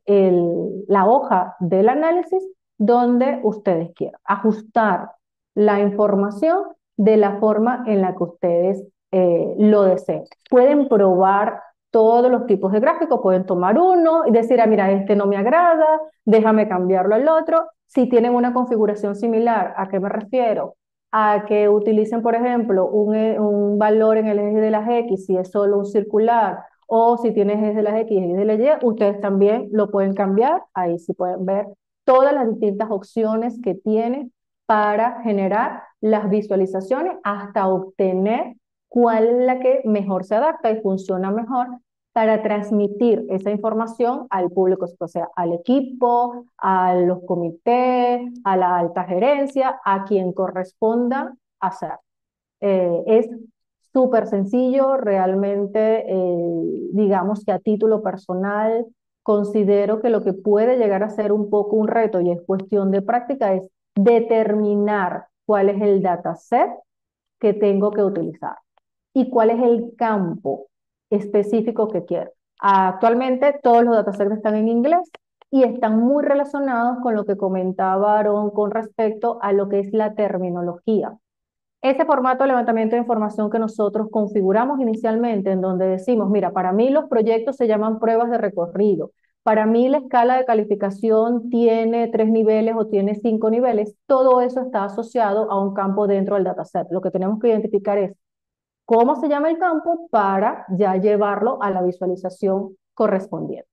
[SPEAKER 1] la hoja del análisis donde ustedes quieran. Ajustar la información de la forma en la que ustedes lo deseen. Pueden probar todos los tipos de gráficos, pueden tomar uno y decir, ah, mira, este no me agrada, déjame cambiarlo al otro. Si tienen una configuración similar, ¿a qué me refiero? A que utilicen, por ejemplo, un valor en el eje de las X, si es solo un circular, o si tienes eje de las X y eje de las Y, ustedes también lo pueden cambiar. Ahí sí pueden ver todas las distintas opciones que tienen para generar las visualizaciones hasta obtener cuál es la que mejor se adapta y funciona mejor para transmitir esa información al público, o sea, al equipo, a los comités, a la alta gerencia, a quien corresponda hacer. Es súper sencillo, realmente, digamos que a título personal, considero que lo que puede llegar a ser un poco un reto y es cuestión de práctica es determinar cuál es el dataset que tengo que utilizar y cuál es el campo específico que quiero. Actualmente todos los datasets están en inglés y están muy relacionados con lo que comentaba Aaron con respecto a lo que es la terminología. Ese formato de levantamiento de información que nosotros configuramos inicialmente, en donde decimos, mira, para mí los proyectos se llaman pruebas de recorrido, para mí la escala de calificación tiene 3 niveles o tiene 5 niveles, todo eso está asociado a un campo dentro del dataset. Lo que tenemos que identificar es cómo se llama el campo para ya llevarlo a la visualización correspondiente.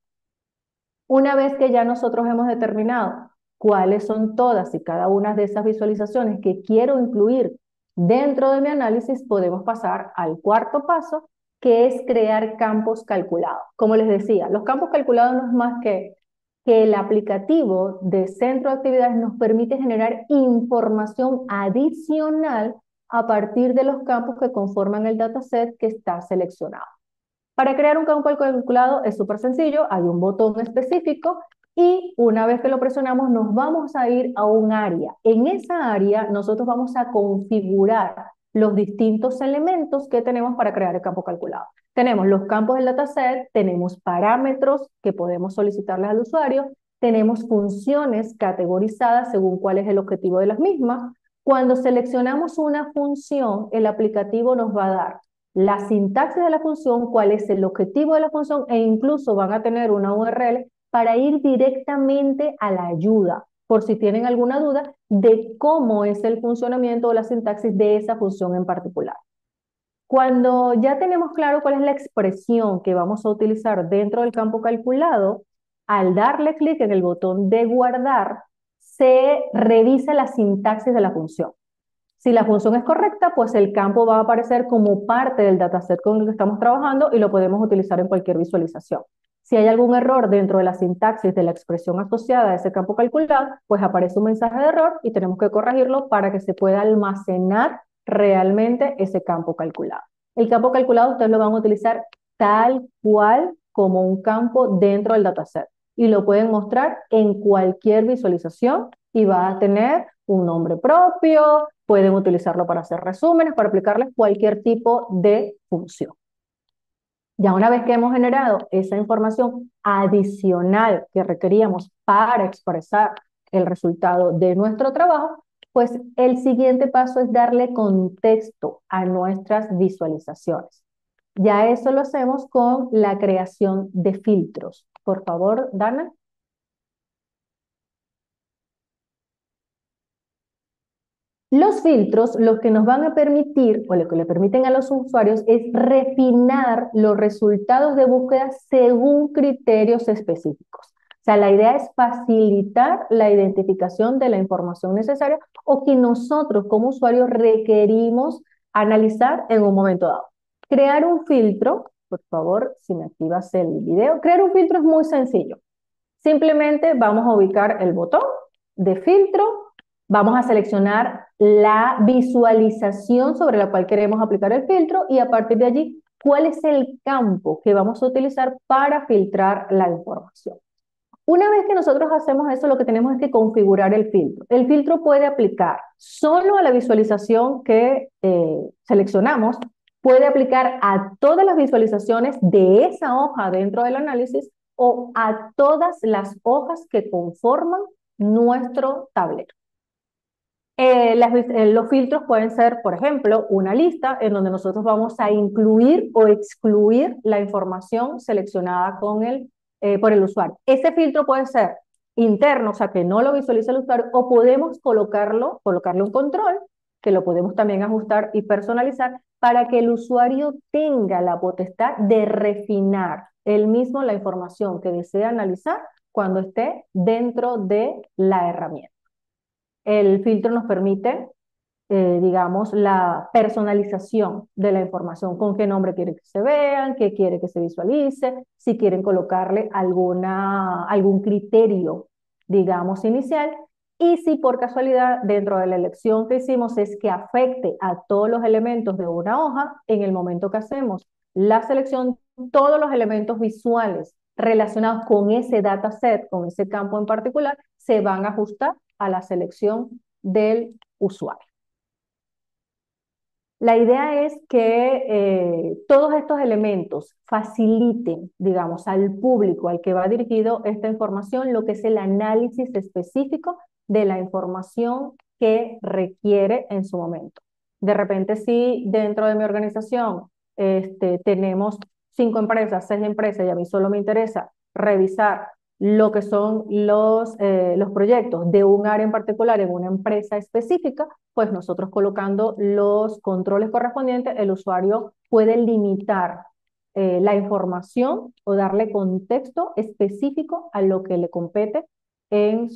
[SPEAKER 1] Una vez que ya nosotros hemos determinado cuáles son todas y cada una de esas visualizaciones que quiero incluir dentro de mi análisis, podemos pasar al cuarto paso, que es crear campos calculados. Como les decía, los campos calculados no es más que el aplicativo de centro de actividades nos permite generar información adicional a partir de los campos que conforman el dataset que está seleccionado. Para crear un campo calculado es súper sencillo, hay un botón específico y una vez que lo presionamos nos vamos a ir a un área. En esa área nosotros vamos a configurar los distintos elementos que tenemos para crear el campo calculado. Tenemos los campos del dataset, tenemos parámetros que podemos solicitarles al usuario, tenemos funciones categorizadas según cuál es el objetivo de las mismas. Cuando seleccionamos una función, el aplicativo nos va a dar la sintaxis de la función, cuál es el objetivo de la función e incluso van a tener una URL para ir directamente a la ayuda, por si tienen alguna duda de cómo es el funcionamiento o la sintaxis de esa función en particular. Cuando ya tenemos claro cuál es la expresión que vamos a utilizar dentro del campo calculado, al darle clic en el botón de guardar, se revisa la sintaxis de la función. Si la función es correcta, pues el campo va a aparecer como parte del dataset con el que estamos trabajando y lo podemos utilizar en cualquier visualización. Si hay algún error dentro de la sintaxis de la expresión asociada a ese campo calculado, pues aparece un mensaje de error y tenemos que corregirlo para que se pueda almacenar realmente ese campo calculado. El campo calculado ustedes lo van a utilizar tal cual como un campo dentro del dataset y lo pueden mostrar en cualquier visualización y va a tener un nombre propio, pueden utilizarlo para hacer resúmenes, para aplicarles cualquier tipo de función. Ya una vez que hemos generado esa información adicional que requeríamos para expresar el resultado de nuestro trabajo, pues el siguiente paso es darle contexto a nuestras visualizaciones. Ya eso lo hacemos con la creación de filtros. Por favor, Dana. Los filtros lo que nos van a permitir, o lo que le permiten a los usuarios, es refinar los resultados de búsqueda según criterios específicos. O sea, la idea es facilitar la identificación de la información necesaria o que nosotros como usuarios requerimos analizar en un momento dado. Crear un filtro, por favor, si me activas el video, crear un filtro es muy sencillo. Simplemente vamos a ubicar el botón de filtro. Vamos a seleccionar la visualización sobre la cual queremos aplicar el filtro y a partir de allí, ¿cuál es el campo que vamos a utilizar para filtrar la información? Una vez que nosotros hacemos eso, lo que tenemos es que configurar el filtro. El filtro puede aplicar solo a la visualización que seleccionamos, puede aplicar a todas las visualizaciones de esa hoja dentro del análisis o a todas las hojas que conforman nuestro tablero. Los filtros pueden ser, por ejemplo, una lista en donde nosotros vamos a incluir o excluir la información seleccionada por el usuario. Ese filtro puede ser interno, o sea, que no lo visualiza el usuario, o podemos colocarle un control, que lo podemos también ajustar y personalizar para que el usuario tenga la potestad de refinar él mismo la información que desea analizar cuando esté dentro de la herramienta. El filtro nos permite, digamos, la personalización de la información, con qué nombre quiere que se vean, qué quiere que se visualice, si quieren colocarle algún criterio, digamos, inicial, y si por casualidad dentro de la elección que hicimos es que afecte a todos los elementos de una hoja, en el momento que hacemos la selección, todos los elementos visuales relacionados con ese dataset, con ese campo en particular, se van a ajustar a la selección del usuario. La idea es que todos estos elementos faciliten, digamos, al público al que va dirigido esta información, lo que es el análisis específico de la información que requiere en su momento. De repente, si dentro de mi organización tenemos 5 empresas, 6 empresas, y a mí solo me interesa revisar lo que son los proyectos de un área en particular en una empresa específica, pues nosotros colocando los controles correspondientes, el usuario puede limitar la información o darle contexto específico a lo que le compete en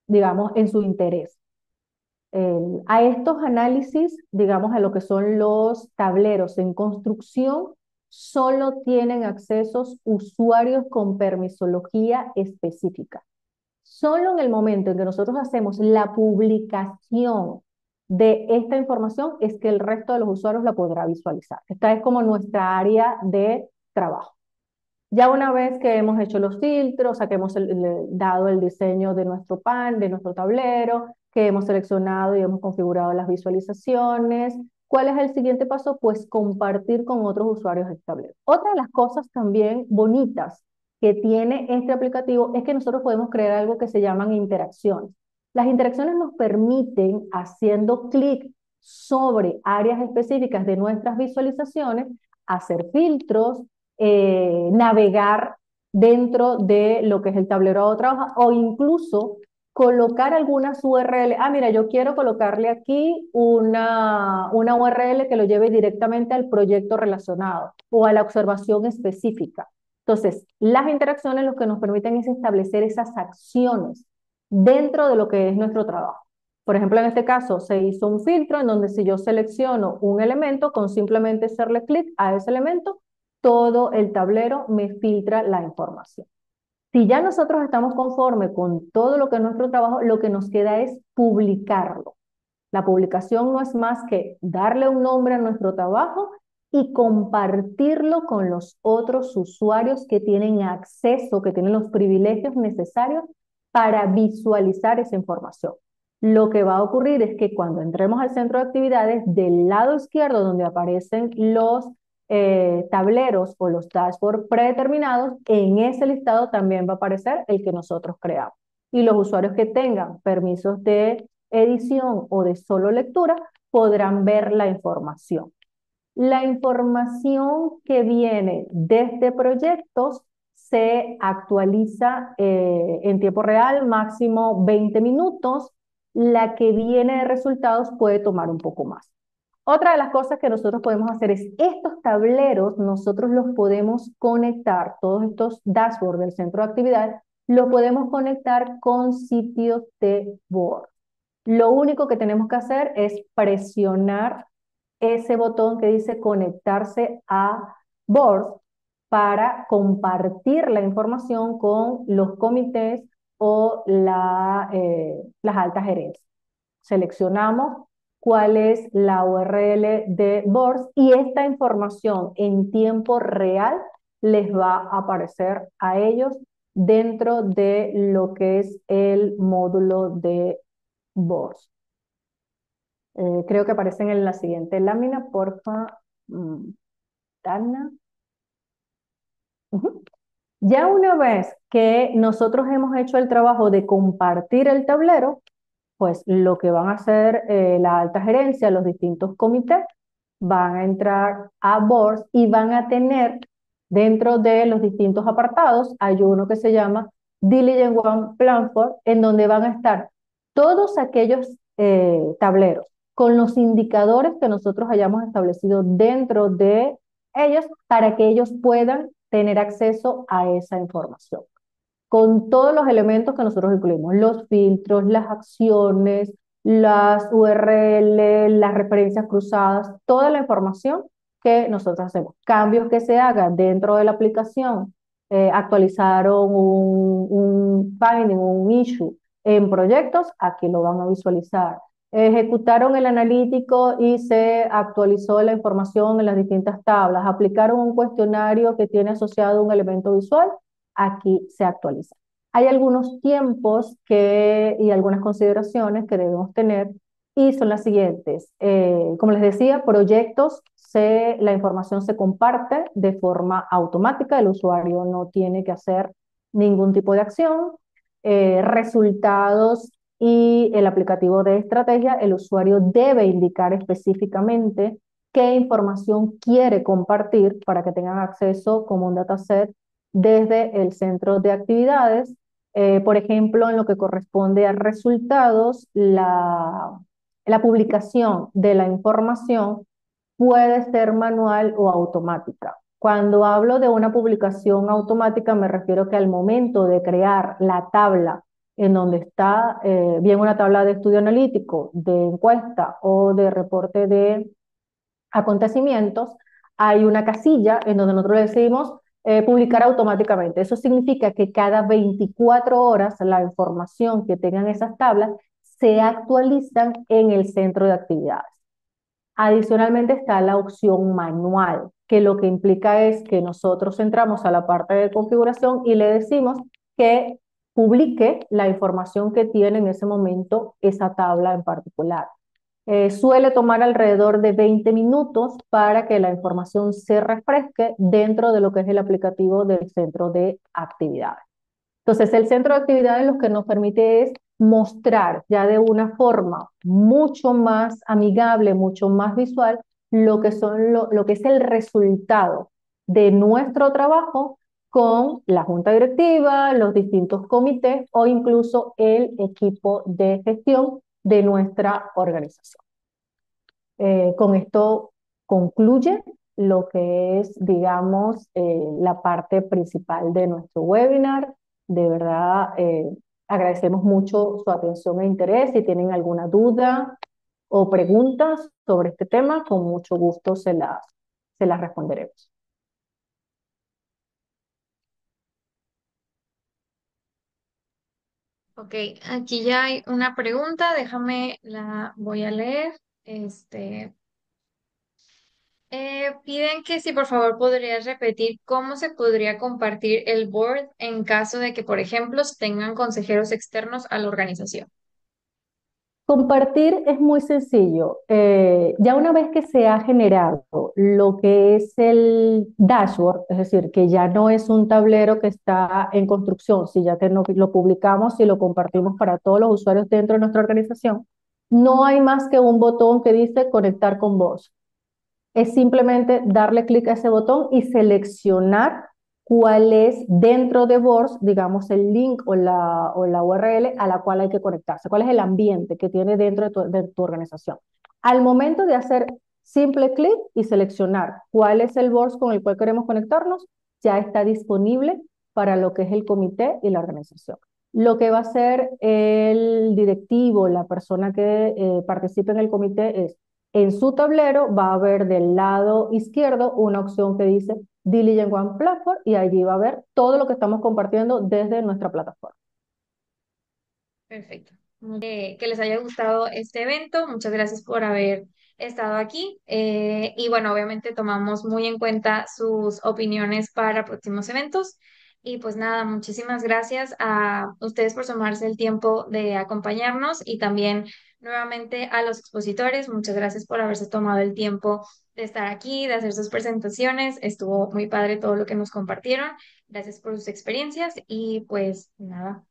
[SPEAKER 1] digamos, en su interés. A estos análisis, digamos, a lo que son los tableros en construcción, solo tienen accesos usuarios con permisología específica. Solo en el momento en que nosotros hacemos la publicación de esta información es que el resto de los usuarios la podrá visualizar. Esta es como nuestra área de trabajo. Ya una vez que hemos hecho los filtros, o sea, que hemos dado el diseño de nuestro de nuestro tablero, que hemos seleccionado y hemos configurado las visualizaciones, ¿cuál es el siguiente paso? Pues compartir con otros usuarios el tablero. Otra de las cosas también bonitas que tiene este aplicativo es que nosotros podemos crear algo que se llaman interacciones. Las interacciones nos permiten, haciendo clic sobre áreas específicas de nuestras visualizaciones, hacer filtros, navegar dentro de lo que es el tablero de trabajo o incluso colocar algunas URL. Ah, mira, yo quiero colocarle aquí una URL que lo lleve directamente al proyecto relacionado o a la observación específica. Entonces, las interacciones lo que nos permiten es establecer esas acciones dentro de lo que es nuestro trabajo. Por ejemplo, en este caso se hizo un filtro en donde si yo selecciono un elemento, con simplemente hacerle clic a ese elemento, todo el tablero me filtra la información. Si ya nosotros estamos conformes con todo lo que es nuestro trabajo, lo que nos queda es publicarlo. La publicación no es más que darle un nombre a nuestro trabajo y compartirlo con los otros usuarios que tienen acceso, que tienen los privilegios necesarios para visualizar esa información. Lo que va a ocurrir es que cuando entremos al centro de actividades, del lado izquierdo donde aparecen los tableros o los dashboards predeterminados, en ese listado también va a aparecer el que nosotros creamos. Y los usuarios que tengan permisos de edición o de solo lectura podrán ver la información. La información que viene desde proyectos se actualiza en tiempo real, máximo 20 minutos. La que viene de resultados puede tomar un poco más. Otra de las cosas que nosotros podemos hacer es estos tableros, nosotros los podemos conectar, todos estos dashboards del centro de actividad, los podemos conectar con sitios de board. Lo único que tenemos que hacer es presionar ese botón que dice conectarse a board para compartir la información con los comités o las altas gerencias. Seleccionamos cuál es la URL de BORS y esta información en tiempo real les va a aparecer a ellos dentro de lo que es el módulo de BORS. Creo que aparecen en la siguiente lámina, porfa, Dana. Ujú. Ya una vez que nosotros hemos hecho el trabajo de compartir el tablero, pues lo que van a hacer la alta gerencia, los distintos comités, van a entrar a boards y van a tener dentro de los distintos apartados, hay uno que se llama Diligent One Plan for, en donde van a estar todos aquellos tableros con los indicadores que nosotros hayamos establecido dentro de ellos para que ellos puedan tener acceso a esa información con todos los elementos que nosotros incluimos, los filtros, las acciones, las URL, las referencias cruzadas, toda la información que nosotros hacemos. Cambios que se hagan dentro de la aplicación, actualizaron un finding, un issue en proyectos, aquí lo van a visualizar. Ejecutaron el analítico y se actualizó la información en las distintas tablas. Aplicaron un cuestionario que tiene asociado un elemento visual, aquí se actualiza. Hay algunos tiempos y algunas consideraciones que debemos tener y son las siguientes. Como les decía, proyectos, la información se comparte de forma automática, el usuario no tiene que hacer ningún tipo de acción. Resultados y el aplicativo de estrategia, el usuario debe indicar específicamente qué información quiere compartir para que tengan acceso como un dataset desde el centro de actividades. Por ejemplo, en lo que corresponde a resultados, la publicación de la información puede ser manual o automática. Cuando hablo de una publicación automática, me refiero que al momento de crear la tabla en donde está bien una tabla de estudio analítico, de encuesta o de reporte de acontecimientos, hay una casilla en donde nosotros le decimos publicar automáticamente. Eso significa que cada 24 horas la información que tengan esas tablas se actualizan en el centro de actividades. Adicionalmente está la opción manual, que lo que implica es que nosotros entramos a la parte de configuración y le decimos que publique la información que tiene en ese momento esa tabla en particular. Suele tomar alrededor de 20 minutos para que la información se refresque dentro de lo que es el aplicativo del centro de actividades. Entonces, el centro de actividades lo que nos permite es mostrar ya de una forma mucho más amigable, mucho más visual, lo que es el resultado de nuestro trabajo con la junta directiva, los distintos comités o incluso el equipo de gestión de nuestra organización. Con esto concluye lo que es, digamos, la parte principal de nuestro webinar. De verdad, agradecemos mucho su atención e interés. Si tienen alguna duda o preguntas sobre este tema, con mucho gusto se las responderemos.
[SPEAKER 4] Ok, aquí ya hay una pregunta, déjame la voy a leer. Piden que si por favor podrías repetir cómo se podría compartir el board en caso de que, por ejemplo, tengan consejeros externos a la organización.
[SPEAKER 1] Compartir es muy sencillo. Ya una vez que se ha generado lo que es el dashboard, es decir, que ya no es un tablero que está en construcción, si ya que lo publicamos y lo compartimos para todos los usuarios dentro de nuestra organización, no hay más que un botón que dice conectar con vos. Es simplemente darle clic a ese botón y seleccionar cuál es dentro de Boards, digamos, el link o la URL a la cual hay que conectarse, cuál es el ambiente que tiene dentro de tu organización. Al momento de hacer simple clic y seleccionar cuál es el Boards con el cual queremos conectarnos, ya está disponible para lo que es el comité y la organización. Lo que va a hacer el directivo, la persona que participe en el comité es en su tablero va a haber del lado izquierdo una opción que dice Diligent One Platform y allí va a ver todo lo que estamos compartiendo desde nuestra plataforma.
[SPEAKER 4] Perfecto. Que les haya gustado este evento. Muchas gracias por haber estado aquí. Y bueno, obviamente tomamos muy en cuenta sus opiniones para próximos eventos. Y pues nada, muchísimas gracias a ustedes por tomarse el tiempo de acompañarnos y también nuevamente a los expositores. Muchas gracias por haberse tomado el tiempo de estar aquí, de hacer sus presentaciones. Estuvo muy padre todo lo que nos compartieron. Gracias por sus experiencias y pues nada.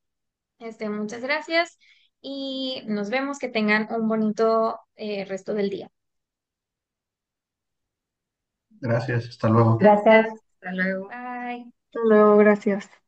[SPEAKER 4] Muchas gracias y nos vemos. Que tengan un bonito resto del día.
[SPEAKER 2] Gracias, hasta luego.
[SPEAKER 1] Gracias.
[SPEAKER 3] Hasta luego.
[SPEAKER 4] Bye.
[SPEAKER 3] Hasta luego, gracias.